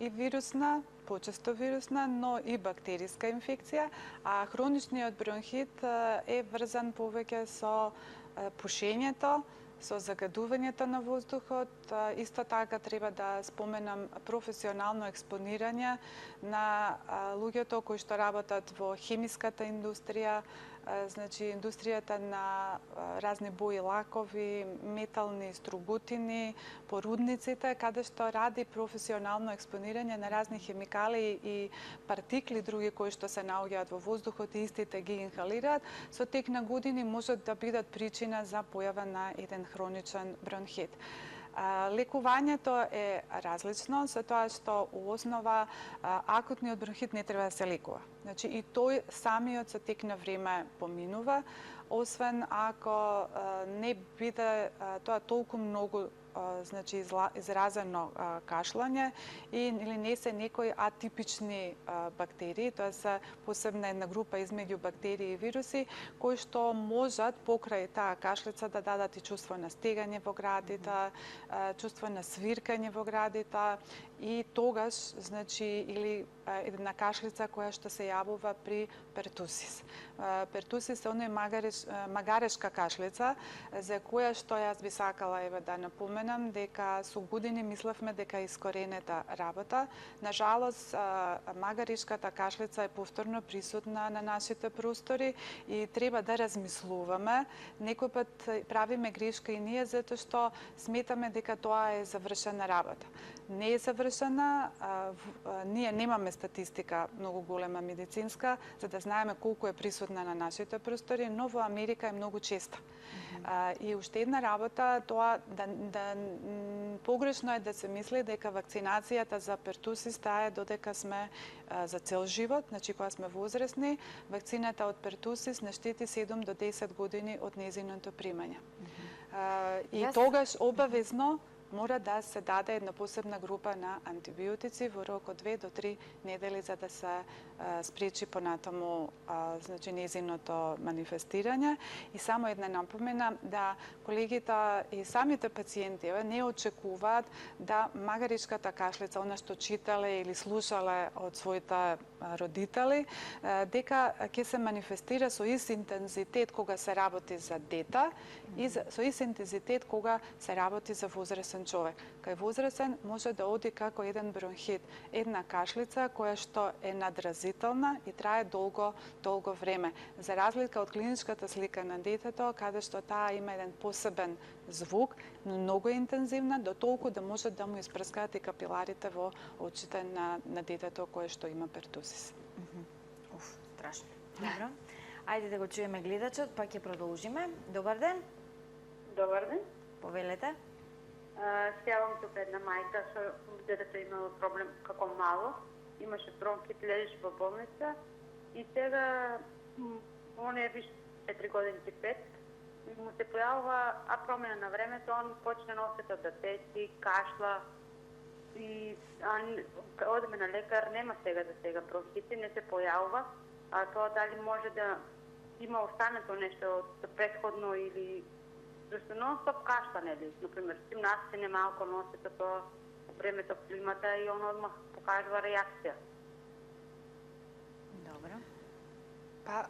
и вирусна, почесто вирусна, но и бактериска инфекција, а хроничниот бронхит е врзан повеќе со пушењето, со загадувањето на воздухот. Исто така треба да споменам професионално експонирање на луѓето кои што работат во хемиската индустрија, значи индустријата на разни бои лакови, метални стругутини, порудниците, каде што ради професионално експонирање на разни хемикали и партикли други кои што се наоѓаат во воздухот и истите ги инхалираат, со тек на години можат да бидат причина за појава на еден хроничен бронхит. Лекувањето е различно, со тоа што у основа акутниот бронхит не треба да се лекува. Значи и тој самиот со тек на време поминува, освен ако не биде тоа толку многу значи изразено кашлање или не се некои атипични бактерии, тоа се посебна една група измеѓу бактерии и вируси кои што можат покрај таа кашлица да дадат и чувство на стегање во градите, чувство на свиркање во градите и тогаш значи или една кашлица која што се јавува при пертусис. Пертусис е оној магарешка кашлица за која што јас би сакала еве да напоменам дека со години мислевме дека е искоренета работа. На жалост магарешката кашлица е повторно присутна на нашите простори и треба да размислуваме. Некој пат правиме грешка и ние затоа што сметаме дека тоа е завршена работа. Не е завршена, ние немаме статистика многу голема медицинска за да знаеме колку е присутна на нашите простори, но во Америка е многу честа. И уште една работа, тоа погрешно е да се мисли дека вакцинацијата за пертусис таа е додека сме за цел живот, значи кога сме возрастни, вакцината од пертусис не штети 7 до 10 години од нејзиното примање. И тогаш обавезно мора да се даде една посебна група на антибиотици во рок од 2 до 3 недели за да се спречи понатаму значи нејзиното манифестирање. И само една напомена да колегите и самите пациенти не очекуваат да магаришката кашлица, она што читале или слушале од своите родители, дека ќе се манифестира со ист интензитет кога се работи за дете и со ист интензитет кога се работи за возрастен човек. Кај возрастен може да оди како еден бронхит, една кашлица која што е надразителна и трае долго време. За разлика од клиничката слика на детето, каде што таа има еден посебен звук, но многу интензивна, до толку да може да му испрскаат и капиларите во очите на детето кое што има пертусис. Страшно. Добро. Ајде да го чуеме гледачот, па ќе продолжиме. Добар ден. Добар ден. Повелете. Се јавам тука една мајка со детето имало проблем како мало имаше бронхит, лежиш во болница и сега он е виш 4 години 5, му се појавува, а промена на времето, он почне да осета да течи, кашла и одеме на лекар, нема сега бронхити, не се појавува, а тоа дали може да има останато нешто од претходно или зашто нон-стоп кашла, нели? Например, се малко носите тоа времето, климата и он одмах покажува реакција. Добро. Па,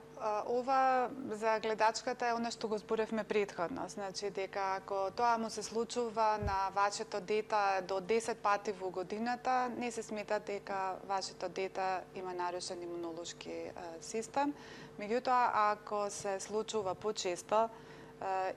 ова за гледачката е она што го зборевме претходно. Значи, дека ако тоа му се случува на вашето дете до 10 пати во годината, не се смета дека вашето дете има нарушен имунолошки систем. Меѓутоа, ако се случува почесто,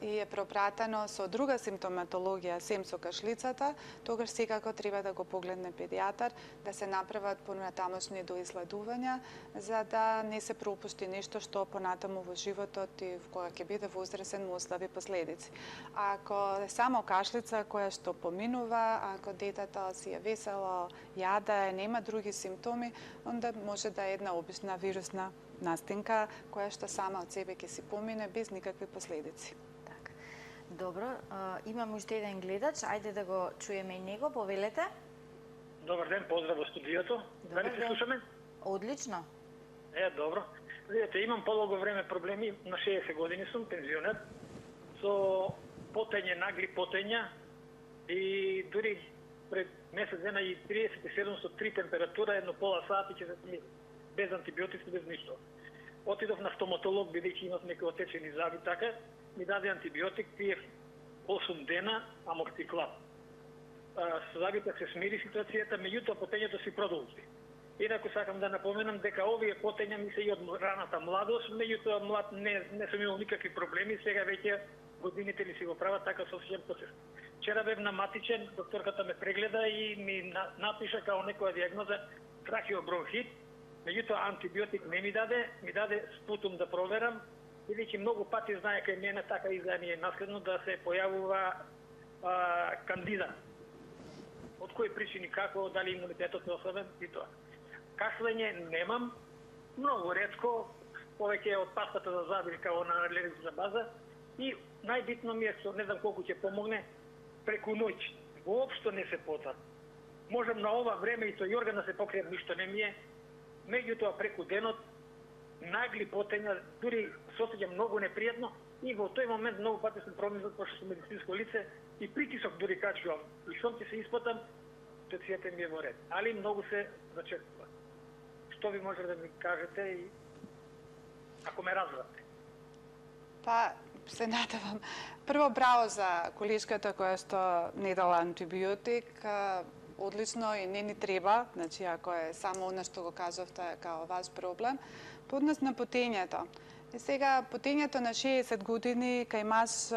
и е пропратено со друга симптоматологија, сем со кашлицата, тогаш секако треба да го погледне педијатар, да се направат понатамошни доисследувања, за да не се пропушти нешто што понатаму во животот и кога ќе биде возрасен му остави последици. Ако е само кашлица која што поминува, ако детето си е весело, јаде, нема други симптоми, онда може да е една обична вирусна настинка која што сама од себе ќе си помине без никакви последици. Така. Добро, имаме уште еден гледач, ајде да го чуеме и него, повелете. Добар ден, поздрав во студиото. Дали се слушаме? Одлично. Добро. Видете, имам подолго време проблеми, на 60 години сум, пензионер, со потење, нагли потења и дури пред месец дена и 37 со 3 температура, едно пола сати ќе се ми без антибиотици, без ништо. Отидов на стоматолог, бидејќи имав некои отечени зъби, така, ми даде антибиотик, пиев 8 дена амортиклап. Зъбите се смири ситуацијата, меѓутоа потењето си продолжи. Инаку сакам да напоменам дека овие потења ми се и од раната младост, меѓутоа млад не сум имал никакви проблеми, сега веќе годините ли си го прават, така се осеќам почесто. Вчера бев на матичен, докторката ме прегледа и ми напиша као некоја дијагноза трахеобронхит. Меѓутоа антибиотик не ми даде спутум да проверам, бидејќи многу пати знае кај мене, така и за ние наследно да се појавува кандида. Од кои причини, како, дали имунитетот е особен и тоа. Кашлење немам, многу ретко, повеќе од пастата за зъби као на алергична база и најбитно ми е, не знам колку ќе помогне, преку ноќ. Воопшто не се потат. Можам на ова време и тој орган да се покријам, ништо не ми е. Меѓутоа преку денот нагли потења, дури се осеќам многу непријатно и во тој момент многу пати сум промислил, пошто сум медицинско лице и притисок дури качувам. И што ќе се испотам, ситуацијата ми е во ред. Али многу се зачекува. Што ви може да ми кажете и ако ме разбрате? Па, се надевам. Прво, браво за колешката која што не дала антибиотик. Одлично и не ни треба, значи ако е само она што го кажавте као ваш проблем. По однос на потењето. И сега потењето на 60 години кај маж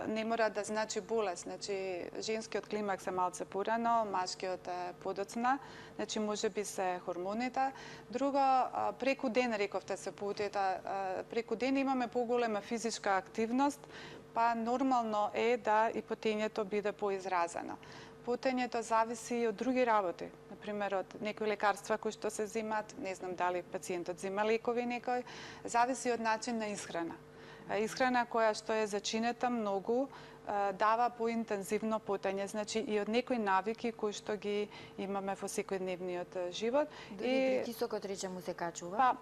не мора да значи болест, значи женскиот климакс е малце порано, машкиот е подоцна, значи можеби се хормоните. Друго, преку ден рековте се потите, преку ден имаме поголема физичка активност, па нормално е да и потењето биде поизразено. Потењето зависи од други работи, например од некои лекарства кои што се взимат, не знам дали пациентот взима лекови некој, зависи од начин на исхрана. Исхрана која што е зачинета многу дава поинтензивно потење, значи и од некои навики кои што ги имаме во секојдневниот живот. Дали притисокот речемо се качува? Па,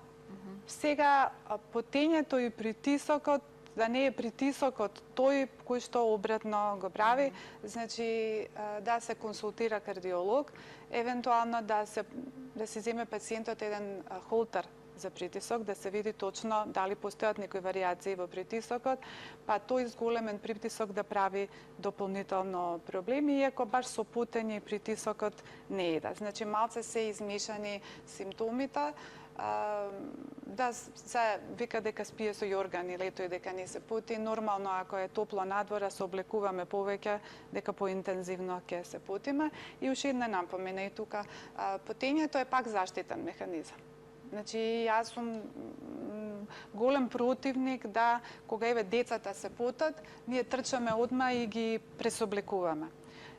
сега потењето и притисокот да не е притисокот тој кој што обратно го прави, значи да се консултира кардиолог, евентуално да се земе пациентот еден холтер за притисок, да се види точно дали постојат некои варијации во притисокот, па тој зголемен притисок да прави дополнително проблеми, иако баш со потење и притисокот не е. Значи малце се измешани симптомите, да се вика дека спие со јорган или тој дека не се поти. Нормално, ако е топло надвора, се облекуваме повеќе, дека поинтензивно ќе се потиме. И уште една напомена и тука, потењето е пак заштитен механизам. Значи, јас сум голем противник да, кога еве децата се потат, ние трчаме одма и ги пресоблекуваме.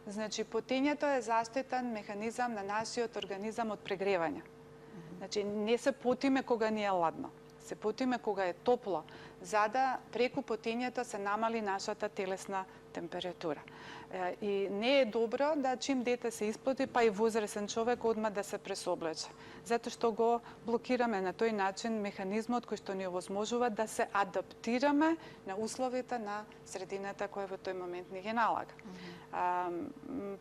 Значи, потењето е заштитен механизам на нашиот организам од прегревање. Значи, не се потиме кога ни е ладно. Се потиме кога е топло, за да преку потењето се намали нашата телесна температура. И не е добро да чим дете се испоти, па и возрасен човек одма да се пресоблече. Затоа што го блокираме на тој начин механизмот кој што ни овозможува да се адаптираме на условите на средината која во тој момент ни ги налага.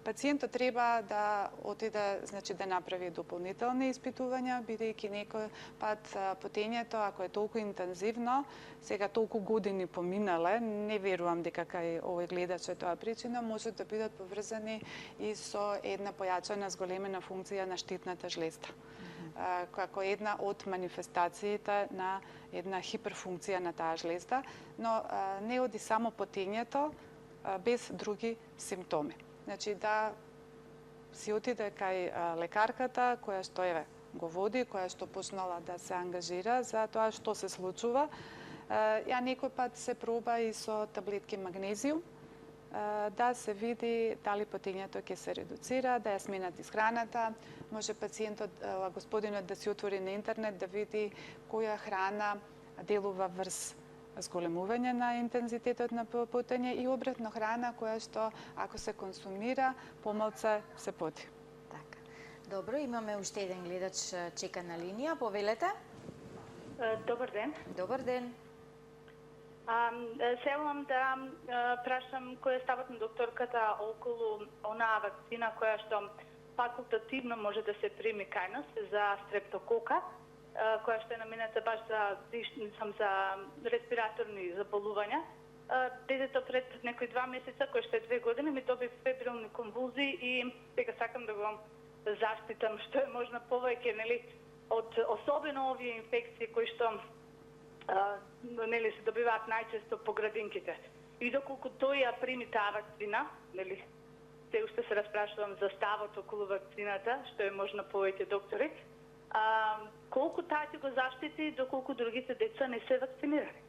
Пациентот треба да отиде, значи да направи дополнителни испитувања, бидејќи некој пат потењето, ако е толку интензивно, сега толку години поминале, не верувам дека кај овој гледач е тоа причина, може да бидат поврзани и со една појачана зголемена функција на штитната жлезда. Како една од манифестациите на една хиперфункција на таа жлезда, но не оди само потењето без други симптоми. Значи да си отиде кај лекарката која што го води, која што почнала да се ангажира за тоа што се случува. Ја некој пат се проба и со таблетки магнезиум, да се види дали потењето ќе се редуцира, да ја сменат исхраната. Може пациентот, господинот да си отвори на интернет да види која храна делува врз зголемување на интензитетот на потење и обратно храна која што ако се консумира помалце се поти. Така. Добро, имаме уште еден гледач чека на линија. Повелете. Добар ден. Добар ден. Селам да прашам кој е ставот на докторката околу онаа вакцина која што факултативно може да се прими кај нас за стрептокока, која што е наменета баш за респираторни заболувања. Детето пред некои 2 месеца, кој што е 2 години, ми доби фебрилни конвулзии и сега сакам да го заштитам што е можно повеќе, нели, од особено овие инфекции кои што нели се добиваат најчесто по градинките. И доколку тој ја прими таа вакцина, нели, се уште се распрашувам за ставот околу вакцината, што е можно повеќе доктори, колку таа ќе го заштити доколку другите деца не се вакцинирани?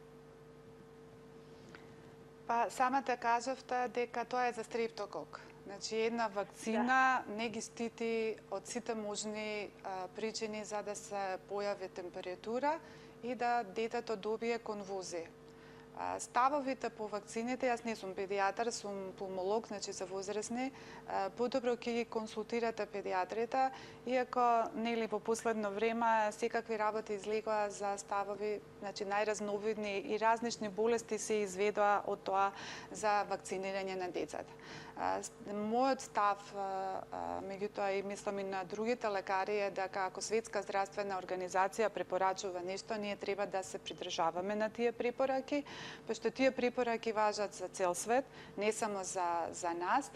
Па самата кажавте дека тоа е за стрептокок. Значи една вакцина не ги штити од сите можни причини за да се појави температура и да детето добие конвузија. Ставовите по вакцините, јас не сум педијатар, сум пулмолог, значи за возрастни, подобро ќе ги консултирате педијатрите, иако нели во последно време секакви работи излегоа за ставови, значи најразновидни и разнишни болести се изведоа од тоа за вакцинирање на децата. Мојот став, меѓутоа и мислам и на другите лекари, е дека ако Светска здравствена организација препорачува нешто, ние треба да се придржаваме на тие препораки, пошто тие препораки важат за цел свет, не само за нас.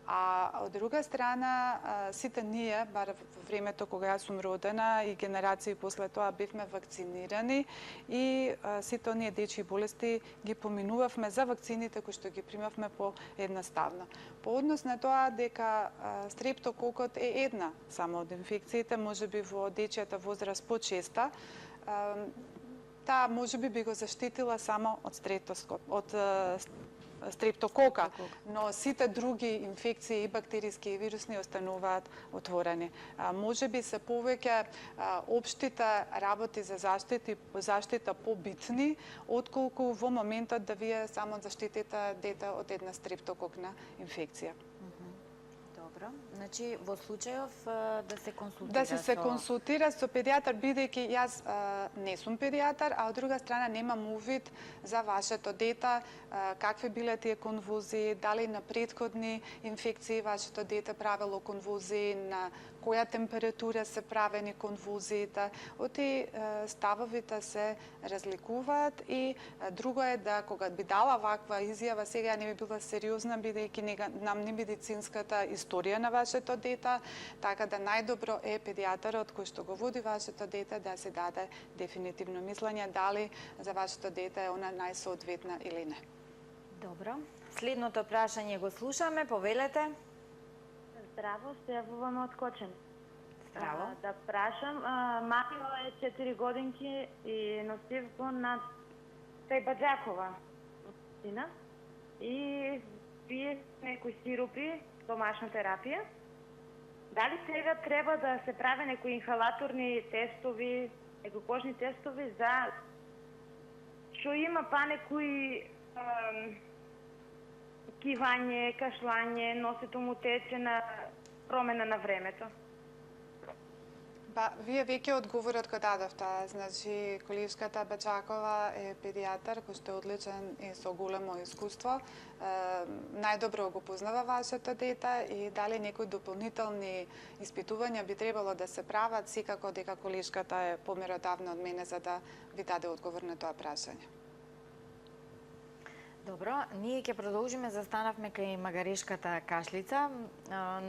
А од друга страна, сите ние, бар во времето кога јас сум родена и генерации после тоа бевме вакцинирани и сите оние дечји болести ги поминувавме за вакцините кои што ги примавме поедноставно. По однос на тоа дека стрептококот е една само од инфекциите, можеби во дечјата возраст почеста, таа можеби би го заштитила само од стрептокока, но сите други инфекции и бактериски и вирусни остануваат отворени. Можеби се повеќе општите работи за заштита побитни, отколку во моментот да вие само заштитите дете од една стрептококна инфекција. Добро. Значи, во случајов да се консултира Да се консултира со педијатар, бидејќи јас не сум педијатар, а од друга страна немам увид за вашето дете, какви биле тие конвузии, дали на претходни инфекции вашето дете правело конвузии, на која температура се правени конвузиите. Оти ставовите се разликуваат и друго е да кога би дала ваква изјава, сега не би била сериозна, бидејќи нам не медицинската историја на вашето дете, така да најдобро е педијатарот кој што го води вашето дете да се даде дефинитивно мислење дали за вашето дете е она најсоодветна или не. Добро. Следното прашање го слушаме, повелете. Здраво, се јавуваме од Кочен. Здраво. Да прашам, Матио е 4 годинки и носив го на Баџакова вакцина и пие некои сиропи, домашна терапија. Дали сега треба да се прави некои инхалаторни тестови, екокожни тестови за што има па некои кивање, кашлање, носето му тече на промена на времето? Па, вие веќе одговорот го дадовте. Значи, колежката Бачакова е педијатар кој што е одличен и со големо искуство. Најдобро го познава вашето дете и дали некои дополнителни испитувања би требало да се прават, секако дека колежката е померодавна од мене за да ви даде одговор на тоа прашање. Добро, ние ќе продолжиме, застанавме кај магарешката кашлица.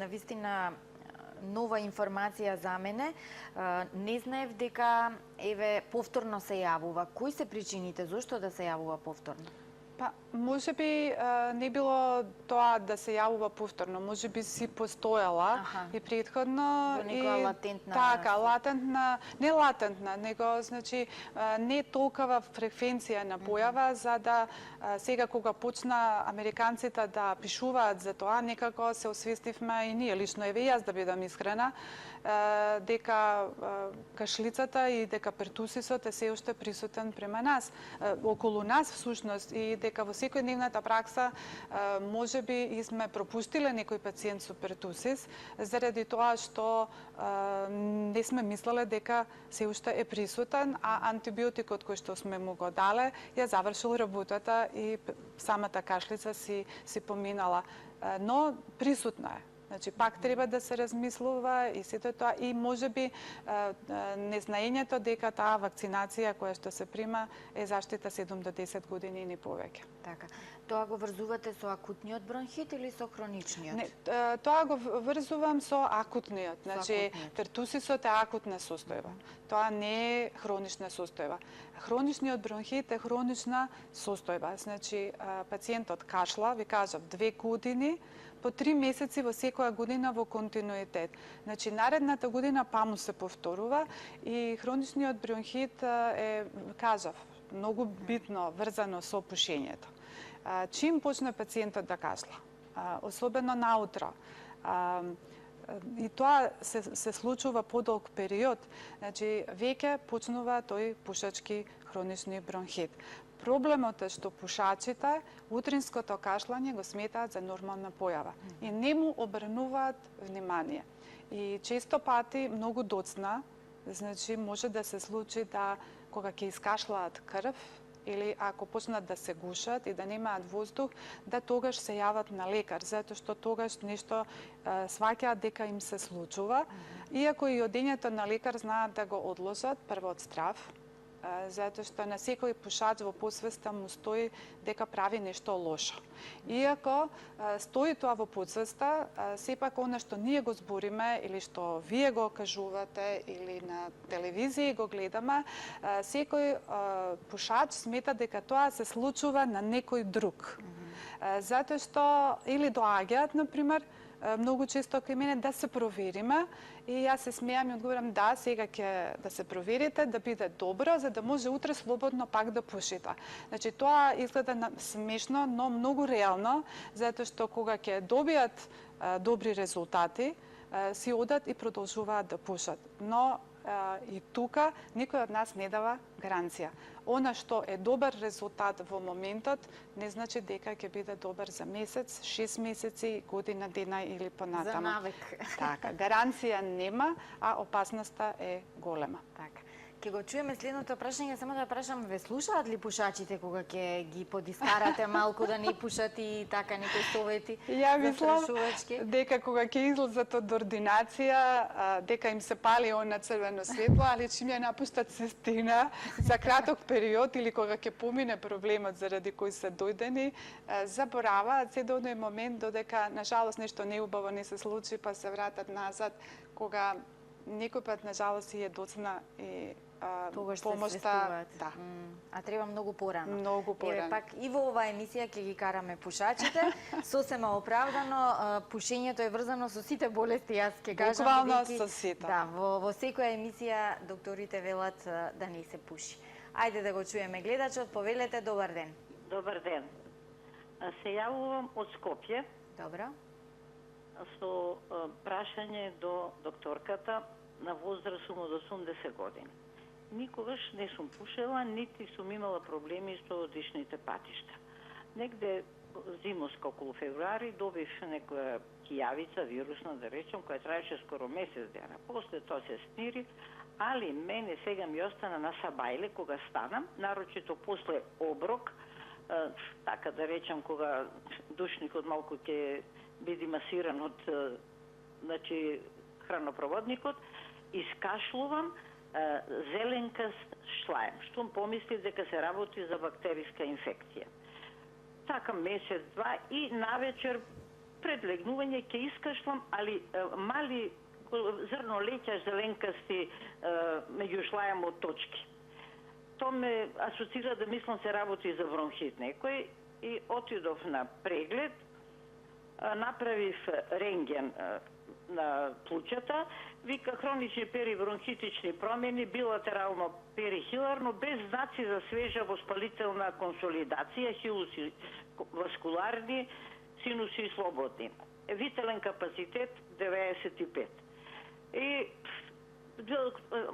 Навистина нова информација за мене. Не знаев дека повторно се јавува. Кои се причините зошто да се јавува повторно? Па, може би не било тоа да се јавува повторно, може би си постојала и претходно Во некоја латентна... Така, латентна, не латентна, него значи не толкова фреквенција на појава за да сега кога почна американците да пишуваат за тоа, некако се освестивме и ние, лично еве јас да бидам искрена, дека кашлицата и дека пертусисот е се уште присутен према нас, околу нас всушност, и дека во секојдневната пракса може би и сме пропуштиле некој пациент со пертусис заради тоа што не сме мислеле дека се уште е присутен, а антибиотикот кој што сме му го дале ја завршил работата и самата кашлица си поминала. Но присутна е. Значи, пак треба да се размислува и сето тоа, и можеби незнаењето дека таа вакцинација која што се прима е заштита 7 до 10 години и не повеќе. Така. Тоа го врзувате со акутниот бронхит или со хроничниот? Не, тоа го врзувам со акутниот. Значи, пертусисот е акутна состојба. Тоа не е хронична состојба. Хроничниот бронхит е хронична состојба. Значи, пациентот кашла, ви кажав, 2 години, по 3 месеци во секоја година во континуитет. Значи, наредната година па му се повторува и хроничниот бронхит е, кажав, многу битно врзано со пушењето. Чим почне пациентот да кашла, особено наутро, и тоа се случува подолг период, значи веќе почнува тој пушачки хронични бронхит. Проблемот е што пушачите утринското кашлање го сметаат за нормална појава и не му обрнуваат внимание. И често пати многу доцна, значи може да се случи да кога ќе искашлаат крв или ако почнат да се гушат и да немаат воздух, да тогаш се јават на лекар, затоа што тогаш нешто сваќаат дека им се случува. Иако и одењето на лекар знаат да го одложат, прво од страв, затоа што на секој пушач во посвеста му стои дека прави нешто лошо. Иако стои тоа во подсвеста, сепак она што ние го збориме или што вие го кажувате или на телевизија го гледаме, секој пушач смета дека тоа се случува на некој друг. Затоа што или доаѓаат, например, многу често кај мене да се провериме и јас се смеам и одговорам да, сега ќе да се проверите, да биде добро, за да може утре слободно пак да пушите. Значи тоа изгледа смешно, но многу реално, затоа што кога ќе добијат добри резултати, си одат и продолжуваат да пушат. Но и тука никој од нас не дава гаранција. Она што е добар резултат во моментот не значи дека ќе биде добар за месец, 6 месеци, година, дена или понатаму. За навек. Така, гаранција нема, а опасноста е голема. Така. Ќе го чуеме следното прашање, само да прашам, ве слушаат ли пушачите кога ќе ги подискарате малку да не пушат и така некои совети? Ја мислам дека кога ќе излезат од ординација, дека им се пали она црвено светло, али чим ја напуштат сестина за краток период или кога ќе помине проблемот заради кој се дојдени, забораваат се до оној момент додека на жалост нешто неубаво не се случи, па се вратат назад, кога некој пат на жалост и е доцна и помошта, да. А треба многу порано. Многу порано. Еве пак и во оваа емисија ќе ги караме пушачите, сосема оправдано, пушењето е врзано со сите болести, јас ќе кажам. Буквално со сите. Да, во секоја емисија докторите велат да не се пуши. Ајде да го чуеме гледачот, повелете, добар ден. Добар ден. Се јавувам од Скопје. Добро. со прашање до докторката на возраст сум од 80 години. Никогаш не сум пушела, нити сум имала проблеми со дишните патишта. Негде зимоска околу февруари добив некоја кијавица, вирусна да речем, која траеше скоро месец дена. После тоа се смири, али мене сега ми остана на сабајле кога станам, нарочито после оброк, така да речем, кога душникот малку ќе биде масиран од значи, хранопроводникот, искашлувам зеленкаст шлаем, што помислив дека се работи за бактериска инфекција. Така месец, два и навечер пред легнување ќе искашлам, али мали зрно леќа зеленкасти меѓу шлаемот точки. Тоа ме асоцира да мислам се работи за бронхит некој и отидов на преглед, направив рентген на плуќата, вика хронични перибронхитични промени, билатерално перихиларно, без знаци за свежа воспалителна консолидација, хилуси васкуларни, синуси слободни. Вителен капацитет 95. И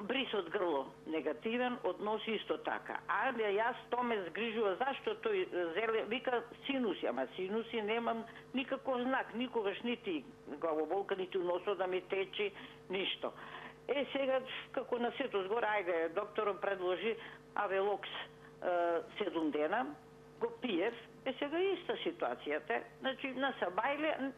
брис од грло негативен, од нос исто така. Али јас тоа ме згрижува, зашто тој вика синуси, ама синуси немам никако знак, никогаш нити главоболка, нити у носот да ми течи, ништо. Сега, како на сето згоре, ајде, докторот предложи Авелокс 7 дена, го пиев, сега иста ситуацијата. Значи, на сабајле,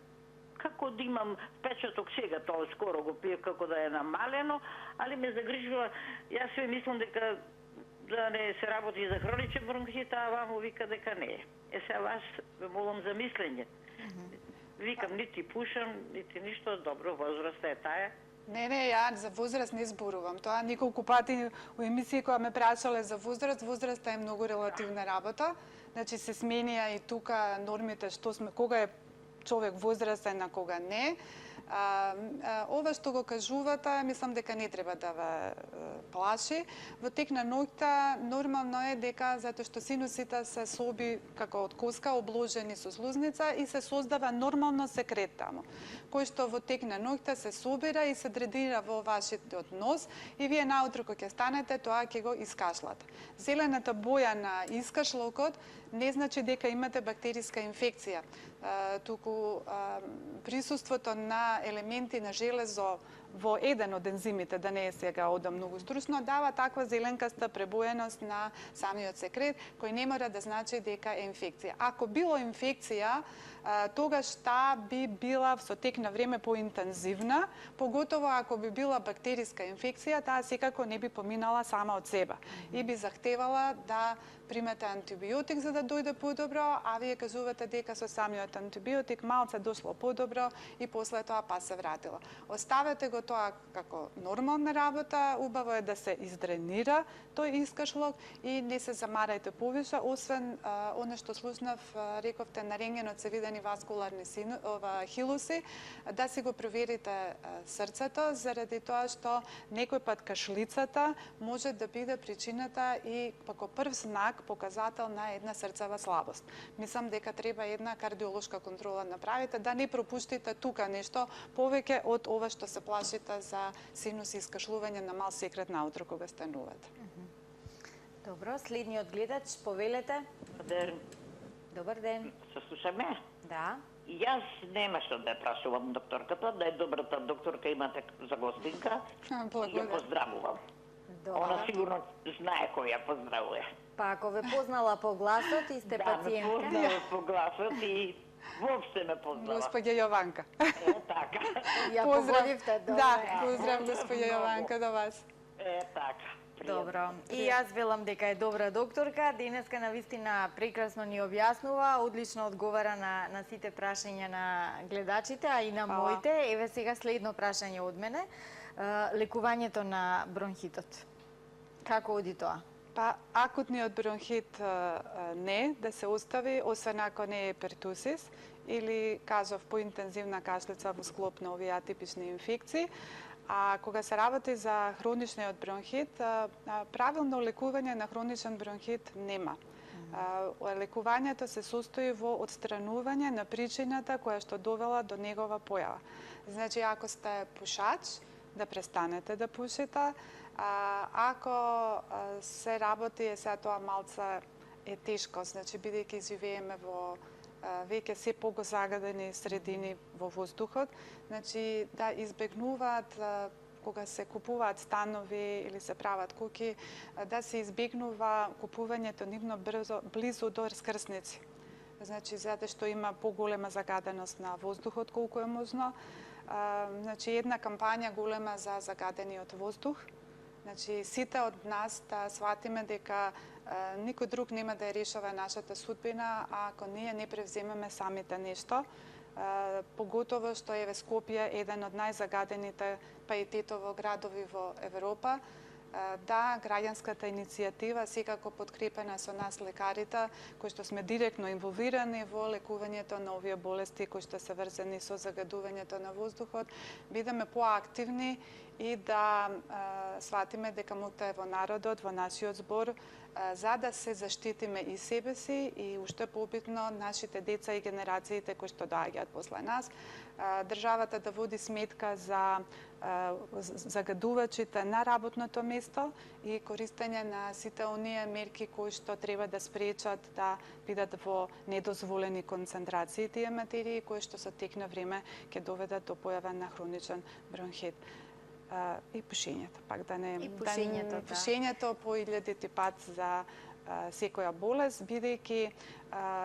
како да имам впечаток сега, тоа скоро го пиев како да е намалено, али ме загрижува, јас све мислам дека да не се работи за хроничен бронхит, а ваму вика дека не е. Сега вас ве молам за мислење. Викам, нити пушам, нити ништо, добро, возраста е тая. Не, ја за возраст не зборувам. Тоа неколку пати у емисија која ме прашале за возраст, возраста е многу релативна работа. Значи се сменија и тука нормите што сме, кога е човек возрастен, а кога не. Ова што го кажувате, мислам дека не треба да ве плаши. Во тек на ноќта нормално е дека затоа што синусите се соби како од коска обложени со слузница и се создава нормално секрет таму, кој што во тек на ноќта се собира и се дренира во вашиот нос и вие наутро кога ќе станете тоа ќе го искашлате. Зелената боја на искашлокот не значи дека имате бактериска инфекција, туку присуството на елементи на железо во еден од ензимите, да не е сега одам многу стручно, дава таква зеленкаста пребоеност на самиот секрет, кој не мора да значи дека е инфекција. Ако било инфекција, тогаш таа би била со тек на време поинтензивна, поготово ако би била бактериска инфекција, таа секако не би поминала сама од себе и би захтевала да примете антибиотик за да дојде подобро, а вие кажувате дека со самиот антибиотик малце дошло подобро и после тоа па се вратило. Оставете го тоа како нормална работа, убаво е да се издренира тој искашлок и не се замарајте повише, освен оно што слушнав, рековте на рентгенот се видени васкуларни хилуси, да си го проверите срцето, заради тоа што некој пат кашлицата може да биде причината и како прв знак, показател на една срцева слабост. Мислам дека треба една кардиолошка контрола направите, да не пропуштите тука нешто повеќе од ова што се плашите за синус и искашлување на мал секрет наутро кога станувате. Добро, следниот гледач, повелете. Добар ден. Се слушаме? Да. Јас нема што да прашувам докторката, да е добрата докторка имате за гостинка. Ја поздравувам. Она сигурно знае кој ја поздравува. Па ако ве познала по гласот и сте пациентка. Да, ме познала по гласот и воопште ме познала. Господја Јованка. Така. Ја погодивте, добро. Да, поздрав господја Јованка до вас. Така. Добро. И јас велам дека е добра докторка. Денеска навистина прекрасно ни објаснува, одлично одговара на сите прашања на гледачите, а и на моите. Еве сега следно прашање од мене. Лекувањето на бронхитот. Како оди тоа? Па, акутниот бронхит не, да се остави, освен ако не е пертусис или, кажав, поинтензивна кашлица во склоп на овие атипични инфекции. А кога се работи за хроничниот бронхит, правилно лекување на хроничен бронхит нема. Лекувањето се состои во отстранување на причината која што довела до негова појава. Значи, ако сте пушач, да престанете да пушите. Ако се работи, сега тоа малце е тешко, значи бидејќи живееме во веќе се погозагадени средини во воздухот, значи да избегнуваат кога се купуваат станови или се прават куќи, да се избегнува купувањето нивно близу до раскрсници. Значи, затоа што има поголема загаденост на воздухот колку е можно. Значи, една кампања голема за загадениот воздух. Значи, сите од нас да сватиме дека никој друг нема да ја решава нашата судбина, ако ние не превземеме самите нешто. Поготово што еве Скопје е еден од најзагадените, па и Тетово градови во Европа. Да, граѓанската иницијатива секако подкрепена со нас лекарите, кои што сме директно инволвирани во лекувањето на овие болести кои што се врзани со загадувањето на воздухот, бидеме поактивни и да сватиме дека моќта е во народот, во нашиот збор, за да се заштитиме и себе си и уште побитно нашите деца и генерациите кои што доаѓаат после нас. Државата да води сметка за загадувачите на работното место и користење на сите оние мерки кои што треба да спречат да бидат во недозволени концентрации тие материи кои што со тек на време ќе доведат до појава на хроничен бронхит. И пушењето, пак да не... И пушењето, да. Пушењето по илјадити пат за секоја болест, бидејќи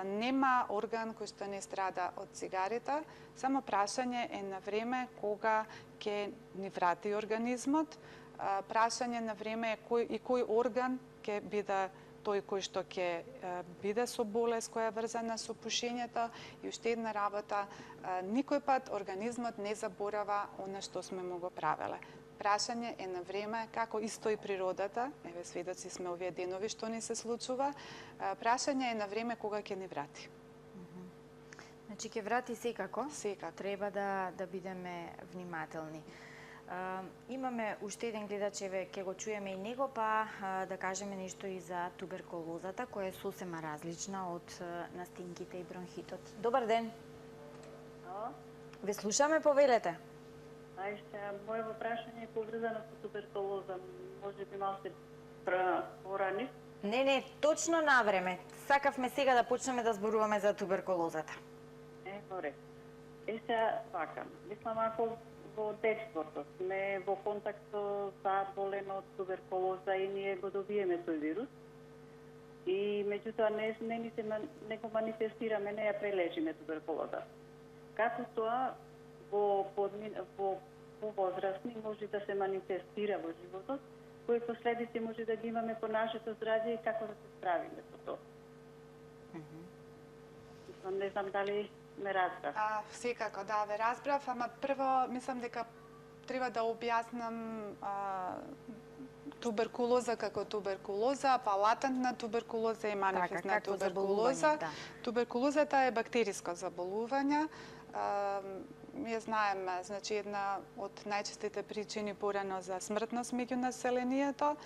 нема орган кој што не страда од цигарите, само прашање е на време кога ќе ни врати организмот, прашање на време е кој орган ќе биде тој кој што ќе биде со болест која е врзана со пушењето. И уште една работа, никој пат организмот не заборава она што сме му го правеле. Прашање е на време, како исто и природата, еве сведоци сме овие денови што ни се случува, прашање е на време кога ќе ни врати. Значи ќе врати секако. Секако. Треба да бидеме внимателни. Имаме уште еден гледач, еве ќе го чуеме и него, па да кажеме нешто и за туберкулозата, која е сосема различна од настинките и бронхитот. Добар ден. Ве слушаме, повелете. Моето прашање е поврзано со туберкулоза. Може би малку порани? Не, точно на време. Сакавме сега да почнеме да зборуваме за туберкулозата. Добре. Сега вака, мислам ако во детството сме во контакт со заболен од туберкулоза и ние го добиеме тој вирус, и меѓутоа не го манифестираме, не ја прележиме туберкулоза. Како тоа во возрастни може да се манифестира во животот, кои последици може да ги имаме по нашето здравје и како да се справиме со тоа. Не знам дали ме разбрав. Секако, да, ве разбрав, ама прво мислам дека треба да објаснам туберкулоза како туберкулоза, па латентна туберкулоза и манифестна туберкулоза. Туберкулозата е бактериско заболување. Ние знаеме, значи една од најчестите причини порано за смртност меѓу населението.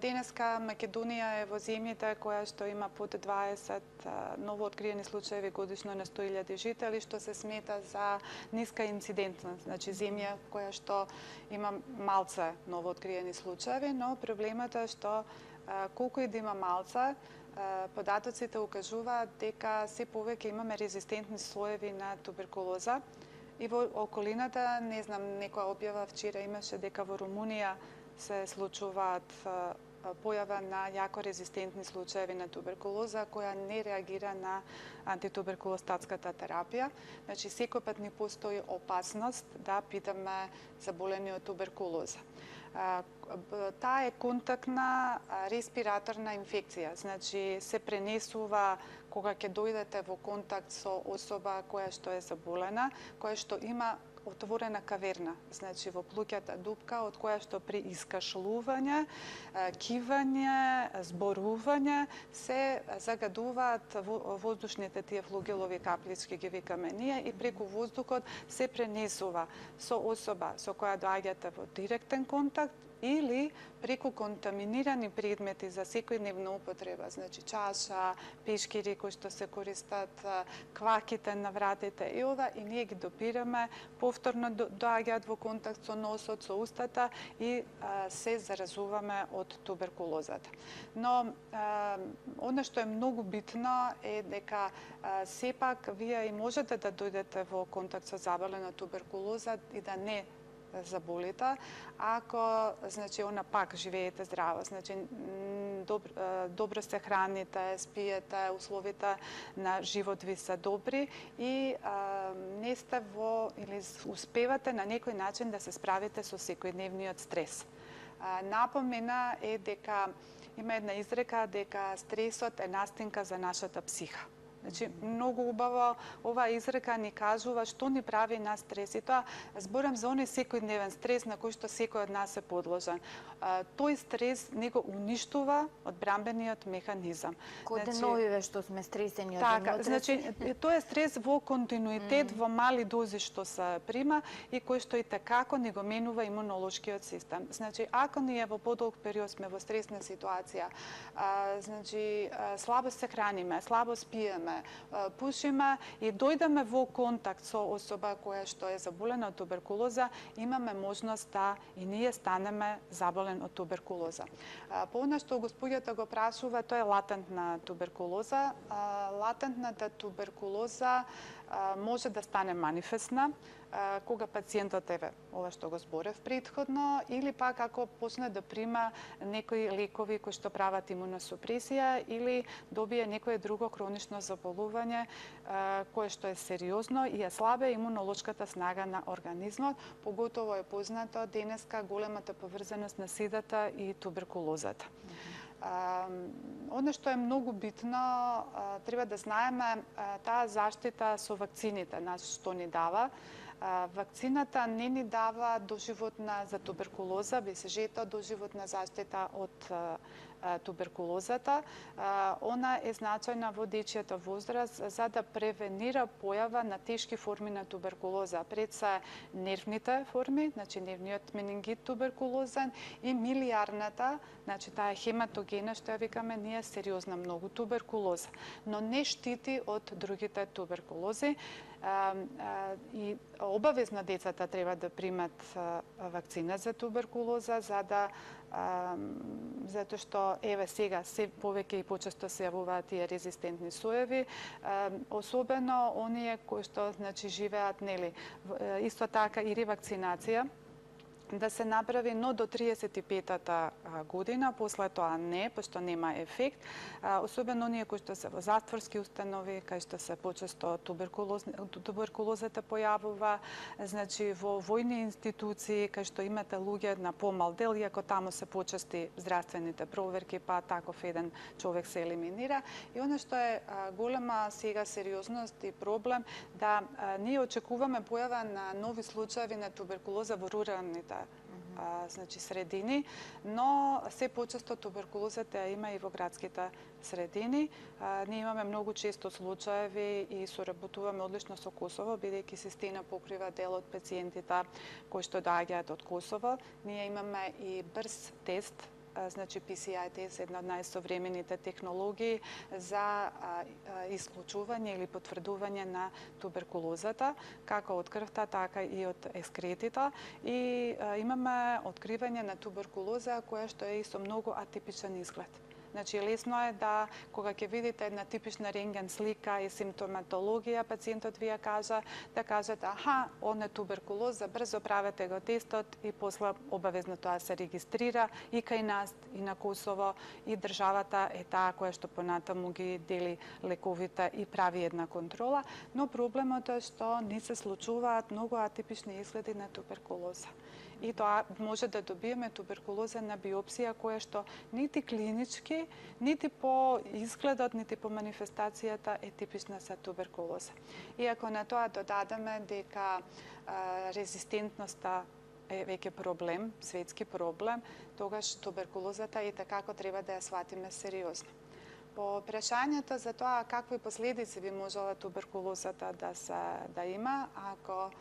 Денеска Македонија е во земјите која што има под 20 новооткриени случаи годишно на 100.000 жители, што се смета за ниска инцидентност, значи земја која што има малце новооткриени случаи, но проблемот е што колку и да има малце, податоците укажуваат дека се повеќе имаме резистентни слоеви на туберкулоза. И во околината, не знам, некоја објава вчера имаше дека во Румунија се случуваат појава на јако резистентни случаи на туберкулоза која не реагира на антитуберкулостатската терапија. Значи, секој пат ни постои опасност да бидеме заболени од туберкулоза. Таа е контактна респираторна инфекција, значи се пренесува кога ќе дојдете во контакт со особа која што е заболена, која што има отворена каверна, значи во плуќата дупка, од која што при искашлување, кивање, зборување се загадуваат воздушните тие флугелови каплички, ги викаме ние, и преку воздухот се пренесува со особа со која доаѓате во директен контакт или преку контаминирани предмети за секојдневна употреба, значи чаша, пешкири кои што се користат, кваките на вратите и ова, и ние ги допираме, повторно доаѓаат во контакт со носот, со устата и се заразуваме од туберкулозата. Но она што е многу битно е дека сепак вие и можете да дојдете во контакт со заболена туберкулоза и да не заболите, ако значи она пак живеете здраво, значи добро се храните, спиете, условите на живот ви се добри и не сте во или успевате на некој начин да се справите со секојдневниот стрес. Напомена е дека има една изрека дека стресот е настинка за нашата психа. Значи, многу убаво оваа изрека ни кажува што ни прави нас стрес. И тоа зборам за оној секојдневен стрес на кој што секој од нас е подложен. Тој стрес не го уништува одбрамбениот механизам. Кој деновиве што сме стресени од така, значи, тоа е стрес во континуитет, во мали дози што се прима и кој што и такако не го менува имунолошкиот систем. Значи, ако ние во подолг период сме во стресна ситуација, значи, слабо се храниме, слабо спиеме, пушиме и дојдеме во контакт со особа која што е заболена од туберкулоза, имаме можност да и ние станеме заболен од туберкулоза. По она што господјата го прашува, тоа е латентна туберкулоза. Латентната туберкулоза може да стане манифестна кога пациентот еве ова што го зборев претходно, или пак ако почне да прима некои лекови кои што прават имуносупресија или добие некое друго хронично заболување кое што е сериозно и е слабе имунолошката снага на организмот, поготово е познато денеска големата поврзаност на СИДА-та и туберкулозата. Оно што е многу битно, треба да знаеме таа заштита со вакцините, што ни дава. Вакцината не ни дава доживотна за туберкулоза, БСЖ-то доживотна заштита од туберкулозата. Она е значајна во дечијата возраст за да превенира појава на тешки форми на туберкулоза. Пред се нервните форми, значи нервниот менингит туберкулозен и милиарната, значи таа хематогена што ја викаме ние сериозна многу туберкулоза, но не штити од другите туберкулози. И обавезно децата треба да примат вакцина за туберкулоза за да затоа што еве сега се повеќе и почесто се јавуваат тие резистентни соеви, особено оние кои што значи живеат нели исто така и ревакцинација да се направи, но до 35-та година, после тоа не, пошто нема ефект. Особено оние кои што се во затворски установи, кај што се почесто туберкулозата појавува, значи во војни институции, кај што имате луѓе на помал дел, иако таму се почести здравствените проверки, па таков еден човек се елиминира. И оно што е голема сега сериозност и проблем, да ние очекуваме појава на нови случаи на туберкулоза во руралните значи средини, но се почесто туберкулозата има и во градските средини. Ние имаме многу често случаеви и соработуваме одлично со Косово, бидејќи Систина покрива дел од пациентите кои што доаѓаат од Косово. Ние имаме и брз тест, значи PCI тест, една од најсовремените технологии за исклучување или потврдување на туберкулозата, како од крвта, така и од екскретите. И имаме откривање на туберкулоза која што е со многу атипичен изглед. Значи, лесно е да, кога ќе видите една типична рентген слика и симптоматологија, пациентот ви ја кажа, да кажете, аха, он е туберкулоза, брзо правете го тестот и после обавезно тоа се регистрира и кај нас, и на Косово, и државата е таа која што понатаму ги дели лековите и прави една контрола, но проблемот е што не се случуваат многу атипични изгледи на туберкулоза. И тоа може да добиеме туберкулоза на биопсија која што нити клинички, нити по изгледот, нити по манифестацијата е типична за туберкулоза. И ако на тоа додадеме дека резистентноста е веќе проблем, светски проблем, тогаш туберкулозата и такако треба да ја сватиме сериозно. По прашањето за тоа какви последици би можела туберкулозата да има, ако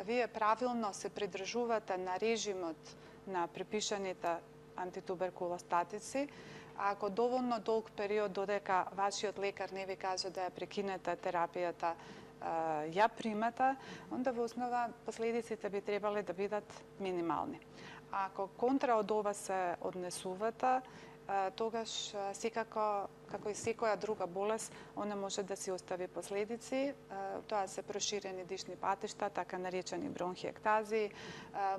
вие правилно се придржувате на режимот на препишаните антитуберкулостатици, ако доволно долг период додека вашиот лекар не ви каже да ја прекинете терапијата, ја примете, онда во основа последиците би требале да бидат минимални. Ако контра од ова се однесувате, тогаш секако, како и секоја друга болест, она може да си остави последици. Тоа се проширени дишни патишта, така наречени бронхиектази,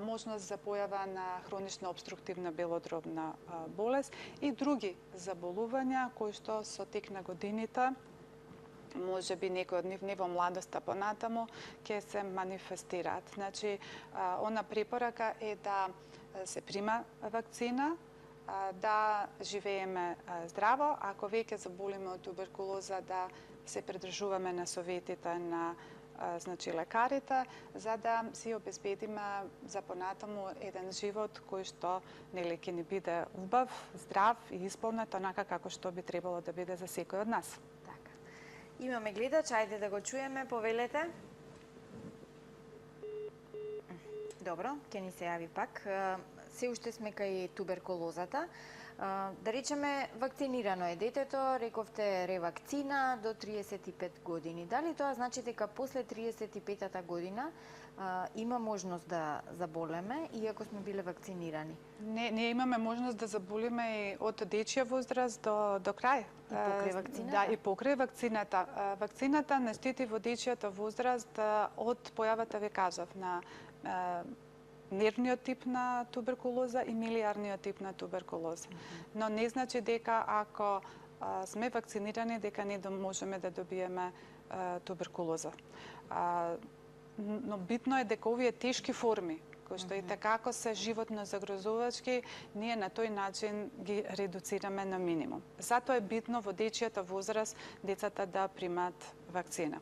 можност за појава на хронична обструктивна белодробна болест и други заболувања кои што со тек на годините, може би некој од нив не во младоста понатаму, ќе се манифестираат. Значи, она препорака е да се прима вакцина, да живееме здраво, ако веќе заболиме од туберкулоза, да се придржуваме на советите на лекарите, за да си обезбедиме за понатаму еден живот кој што ќе ни биде убав, здрав и исполнет онака како што би требало да биде за секој од нас. Така. Имаме гледач, ајде да го чуеме, повелете. Добро, ќе ни се јави пак. Се уште сме кај туберкулозата. Да речеме, вакцинирано е детето, рековте ревакцина до 35 години. Дали тоа значи дека после 35-та година има можност да заболеме, иако сме биле вакцинирани? Не, ние имаме можност да заболиме и од дечија возраст до крај. И покрај вакцината? Да, и покрај вакцината. Вакцината не штити во дечијата возраст од појавата, ви кажав, на нервниот тип на туберкулоза и милиарниот тип на туберкулоза. Но не значи дека ако сме вакцинирани, дека не можеме да добиеме туберкулоза. Но битно е дека овие тешки форми, кои што и така се животно загрозувачки, ние на тој начин ги редуцираме на минимум. Затоа е битно во дечијата возраст децата да примат вакцина.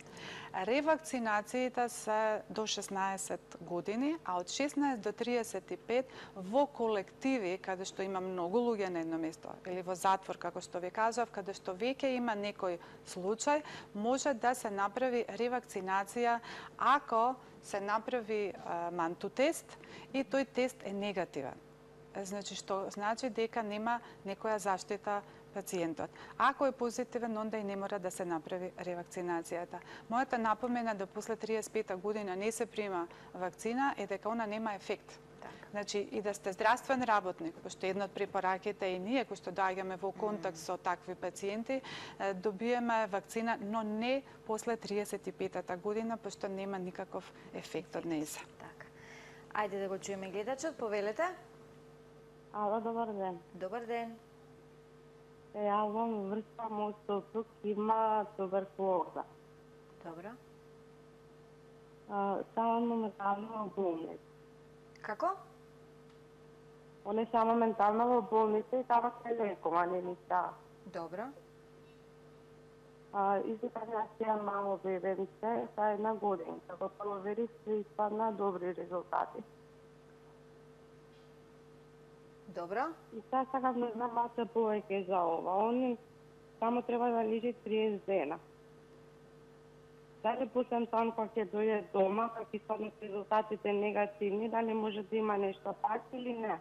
Ревакцинациите се до 16 години, а од 16 до 35 во колективи, каде што има многу луѓе на едно место, или во затвор, како што ви кажав, каде што веќе има некој случај, може да се направи ревакцинација ако се направи мантутест и тој тест е негативен. Значи, што значи дека нема некоја заштита пациентот. Ако е позитивен, онда и не мора да се направи ревакцинацијата. Мојата напомена да после 35 година не се прима вакцина е дека она нема ефект. Значи, и да сте здравствен работник, пошто една од препораките и ние, кои што доаѓаме во контакт со такви пациенти, добиеме вакцина, но не после 35-та година, пошто нема никаков ефект од нејза. Така. Ајде да го чуеме гледачот, повелете. Ало, добар ден. Добар ден. Се јавам врска мој сопруг има туберкулоза. Добро. Само моментално во болница. Како? Он е само ментално во болница и тама се лекува, не ни става. Добро. Изука јас мало бебенце, са 1 годинка. Го проверих, се испадна добри резултати. Добро. И сега сакам да знам малце повеќе за ова. Он само треба да лежи 30 дена. Дали после тоа кога ќе дојде дома, кога ќе испаднат резултатите негативни, дали може да има нешто пак или не?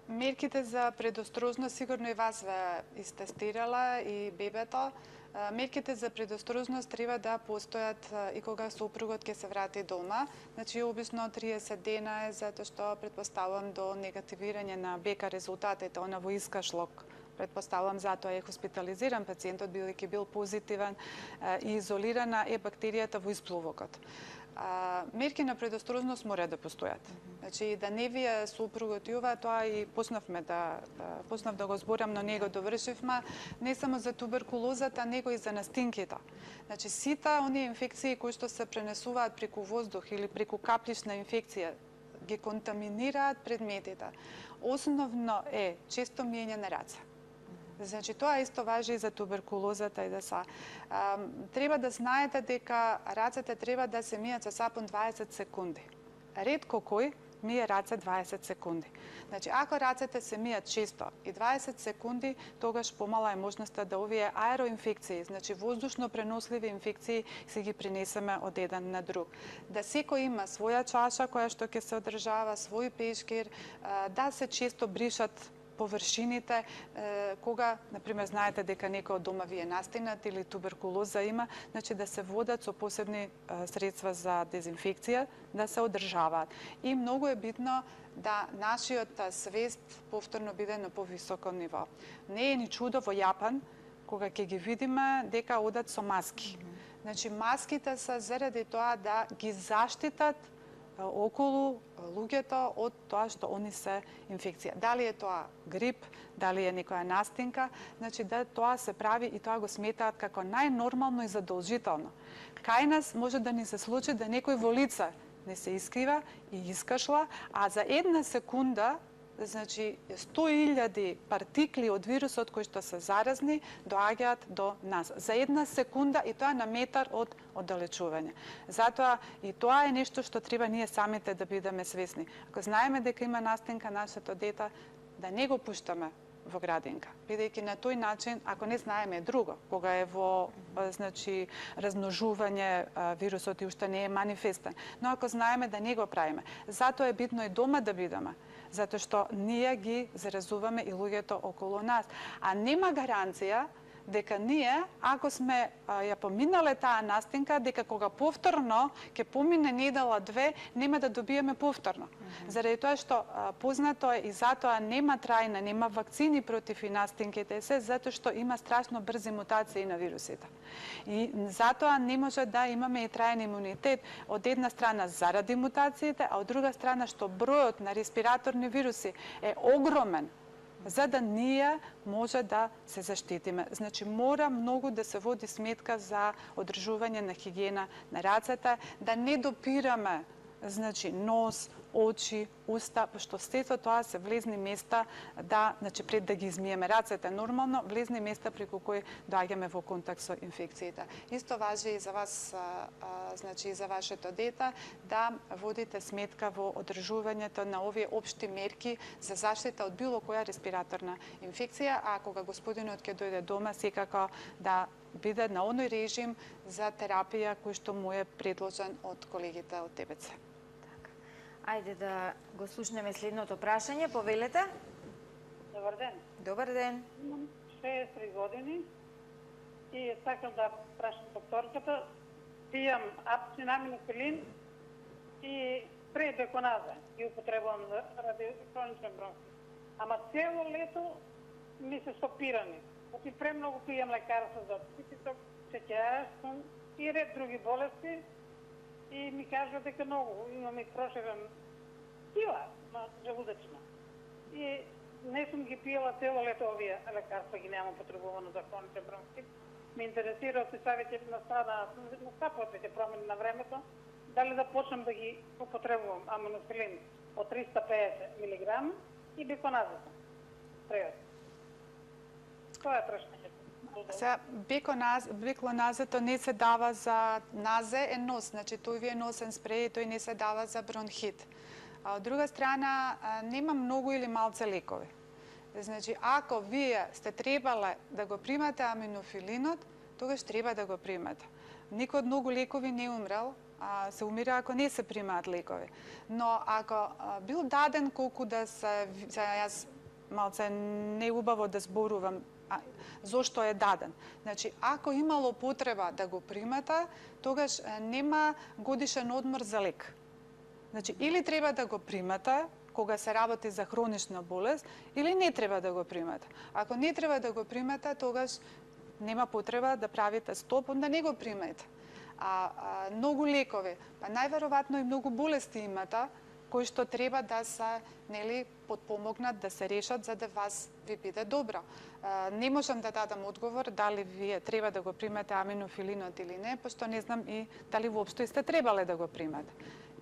Мерките за предострожност сигурно и вас ве истестирала и бебето. Мерките за предострожност треба да постојат и кога сопругот ќе се врати дома. Значи, обично 30 дена е затоа што предпоставувам до негативирање на БК резултатите, она во искашлок. Предпоставувам затоа е хоспитализиран пациентот, бидејќи бил позитивен и изолирана е бактеријата во исплувокот. Мерки на предострожност мора да постојат. Значи, да не вие сопругот и ова, тоа и почнав да го зборам, но не го довршивме, не само за туберкулозата, него и за настинките. Значи, сите оние инфекции кои што се пренесуваат преку воздух или преку каплична инфекција, ги контаминираат предметите. Основно е често миење на раце. Значи, тоа исто важи и за туберкулозата и да са. Треба да знаете дека рацете треба да се мијат со сапун 20 секунди. Ретко кој мие раце 20 секунди. Значи, ако рацете се мијат чисто и 20 секунди, тогаш помала е можноста да овие аероинфекции, значи воздушно преносливи инфекции, се ги принесеме од еден на друг. Да секој има своја чаша која што ќе се одржава, свој пешкир, да се често бришат површините, кога, например, знаете дека некој од дома ви е настигнат или туберкулоза има, значи да се водат со посебни средства за дезинфекција, да се одржаваат. И многу е битно да нашиот свест повторно биде на повисоко ниво. Не е ни чудо во Јапан, кога ќе ги видиме дека одат со маски. Значи, маските се заради тоа да ги заштитат околу луѓето од тоа што они се инфекција. Дали е тоа грип, дали е некоја настинка, значи да тоа се прави и тоа го сметаат како најнормално и задолжително. Кај нас може да ни се случи да некој во лице не се искрива и искашла, а за една секунда, значи 100.000 партикли од вирусот кои што се заразни доаѓаат до нас. За една секунда и тоа на метар од оддалечување. Затоа и тоа е нешто што треба ние самите да бидеме свесни. Ако знаеме дека има настинка нашето дете, да не го пуштаме во градинка, бидејќи на тој начин, ако не знаеме друго, кога е во значи размножување вирусот и уште не е манифестен, но ако знаеме да не го правиме, затоа е битно и дома да бидеме, затоа што ние ги заразуваме и луѓето околу нас, а нема гаранција дека ние, ако сме ја поминале таа настинка, дека кога повторно ќе помине недела две, нема да добиеме повторно. Заради тоа што познато е и затоа нема трајна, нема вакцини против и настинките, се затоа што има страшно брзи мутации на вирусите. И затоа не може да имаме и траен имунитет од една страна заради мутациите, а од друга страна што бројот на респираторни вируси е огромен, за да ние може да се заштитиме. Значи, мора многу да се води сметка за одржување на хигиена на рацете, да не допираме, значи, нос, очи, уста, пошто сето тоа се влезни места да, значи, пред да ги измиеме рацете нормално, влезни места преку кои доаѓаме во контакт со инфекциите. Исто важи и за вас, значи, и за вашето дете, да водите сметка во одржувањето на овие општи мерки за заштита од било која респираторна инфекција, а кога господинот ќе дојде дома, секако да биде на оној режим за терапија кој што му е предложен од колегите од ТБЦ. Ајде да го слушнеме следното прашање. Повелете. Добар ден. Добар ден. Имам 63 години и сакам да прашам докторката. Пијам апсинаминокулин и предеконаза и употребувам ради хроничен бронхит. Ама цело лето ми се стопирани. И премногу пијам лекарства за психичок, сеќајаштон и ред други болести. И ми кажа дека многу имам и проширен кила на желудечна. И не сум ги пиела цело лето овие лекарства, ги немам потребувано за хроничен бронхит. Ме интересира се савете настапуват веќе промени на времето, дали да почнам да ги употребувам аминоксилин од 350 мг и беконазата. Тоа е прашањето. Беклоназето не се дава за назе, е нос, значи тој ви е носен спреј, тој не се дава за бронхит. А од друга страна, нема многу или малце лекови. Значи, ако вие сте требале да го примате аминофилинот, тогаш треба да го примате. Никој од многу лекови не умрел, се умира ако не се примаат лекови. Но ако бил даден колку да се, јас малце не убаво да зборувам зошто е даден. Значи, ако имало потреба да го примате, тогаш нема годишен одмор за лек. Значи, или треба да го примате, кога се работи за хронична болест, или не треба да го примате. Ако не треба да го примате, тогаш нема потреба да правите стоп, да не го примете. Многу лекови, па најверојатно и многу болести имате, кои што треба да се подпомогнат, да се решат, за да вас ви биде добро. Не можам да дадам одговор дали вие треба да го примете аминофилинот или не, пошто не знам и дали воопшто сте требале да го примете.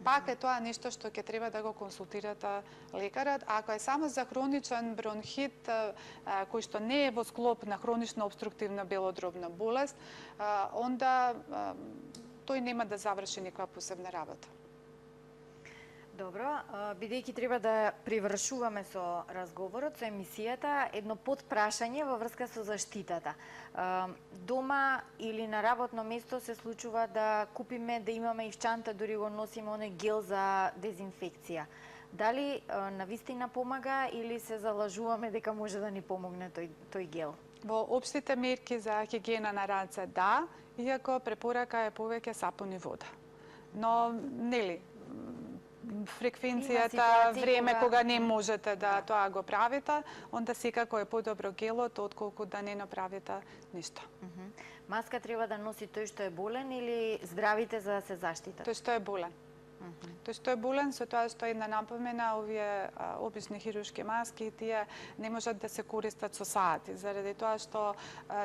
Пак е тоа нешто што ќе треба да го консултирате лекарот. Ако е само за хроничен бронхит, кој што не е во склоп на хронична обструктивна белодробна болест, онда тој нема да заврши никаква посебна работа. Добро, бидејќи треба да привршуваме со разговорот, со емисијата, едно подпрашање во врска со заштитата. Дома или на работно место се случува да купиме, да имаме и в чанта, дури го носиме оној гел за дезинфекција. Дали навистина помага или се залажуваме дека може да ни помогне тој гел? Во општите мерки за хигиена на раце да, иако препорака е повеќе сапун и вода. Но, нели, фреквенцијата, време кога не можете да тоа го правите, онда секако е подобро гелот отколку да не направите ништо. Маска треба да носи тој што е болен или здравите за да се заштитат? Тој што е болен. Тој што е болен, со тоа што една напомена, овие обични хируршки маски, тие не можат да се користат со сати, заради тоа што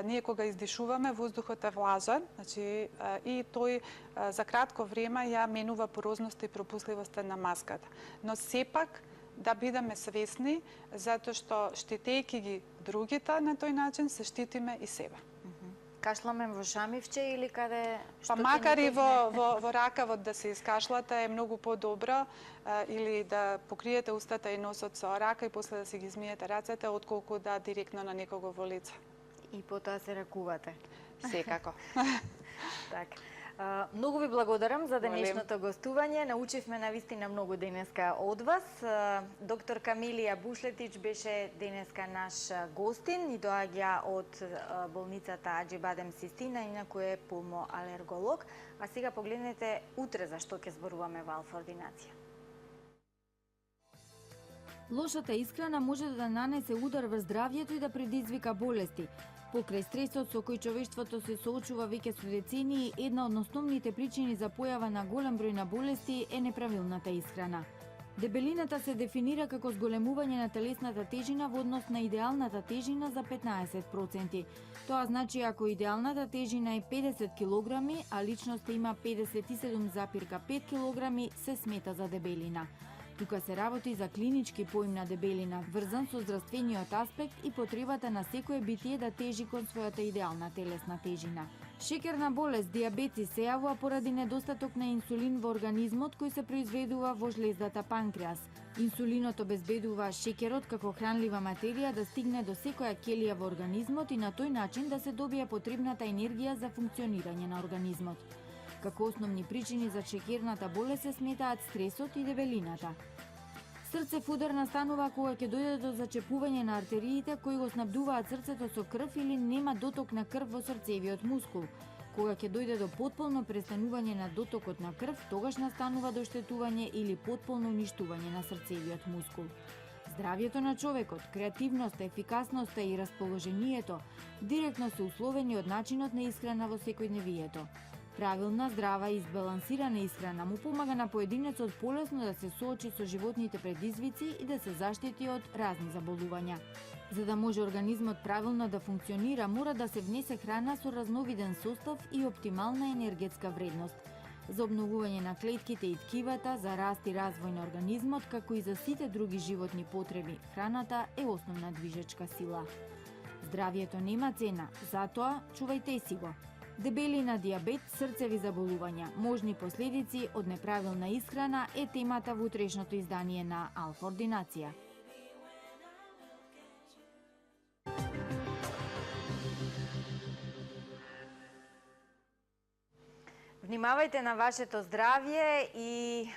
ние кога издишуваме, воздухот е влажен, значи и тој за кратко време ја менува порозноста и пропусливоста на маската. Но сепак да бидеме свесни, затоа што штитејќи ги другите на тој начин, се штитиме и себе. Кашламе во шамивче или каде? Па макар и во ракавот да се искашлате е многу подобро, или да покриете устата и носот со рака и после да си ги измиете рацете, отколку да директно на некого во лице. И потоа се ракувате. Секако. Така. Многу ви благодарам за денешното гостување. Научивме навистина многу денеска од вас. Доктор Камилија Бушлетич беше денеска наш гостин и доаѓа од болницата Аџибадем Систина, инаку е пулмоалерголог. А сега погледнете утре за што ќе зборуваме во Алфа Ординација. Лошата исхрана може да нанесе удар врз здравјето и да предизвика болести. Покрај стресот со кој човештвото се соочува веќе со децении, една од основните причини за појава на голем број на болести е неправилната исхрана. Дебелината се дефинира како зголемување на телесната тежина во однос на идеалната тежина за 15%. Тоа значи ако идеалната тежина е 50 кг, а личноста има 57,5 кг, се смета за дебелина. Тука се работи за клинички поим на дебелина, врзан со здравствениот аспект и потребата на секое битие да тежи кон својата идеална телесна тежина. Шекерна болест, диабетис се јавува поради недостаток на инсулин во организмот кој се произведува во жлездата панкреас. Инсулинот обезбедува шекерот како хранлива материја да стигне до секоја ќелија во организмот и на тој начин да се добие потребната енергија за функционирање на организмот. Како основни причини за шекерната болест се сметаат стресот и дебелината. Срцев удар настанува кога ќе дојде до зачепување на артериите кои го снабдуваат срцето со крв или нема доток на крв во срцевиот мускул. Кога ќе дојде до потполно престанување на дотокот на крв, тогаш настанува доштетување или потполно уништување на срцевиот мускул. Здравјето на човекот, креативноста, ефикасноста и расположението директно се условени од начинот на исхрана во секојдневието. Правилна, здрава и избалансирана исхрана му помага на поединецот полесно да се соочи со животните предизвици и да се заштити од разни заболувања. За да може организмот правилно да функционира, мора да се внесе храна со разновиден состав и оптимална енергетска вредност. За обновување на клетките и ткивата, за раст и развој на организмот, како и за сите други животни потреби, храната е основна движечка сила. Здравјето нема цена, затоа чувајте си го. Дебелина, диабет, срцеви заболувања, можни последици од неправилна исхрана е темата во утрешното издание на Алфа Ординација. Внимавајте на вашето здравје и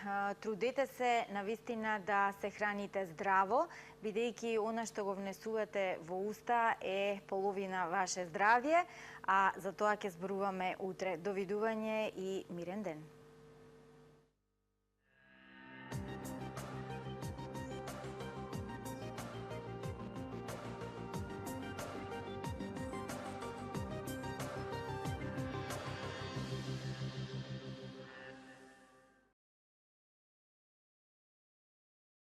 трудете се навистина да се храните здраво, бидејќи она што го внесувате во уста е половина ваше здравје, а за тоа ќе зборуваме утре. Довидување и мирен ден.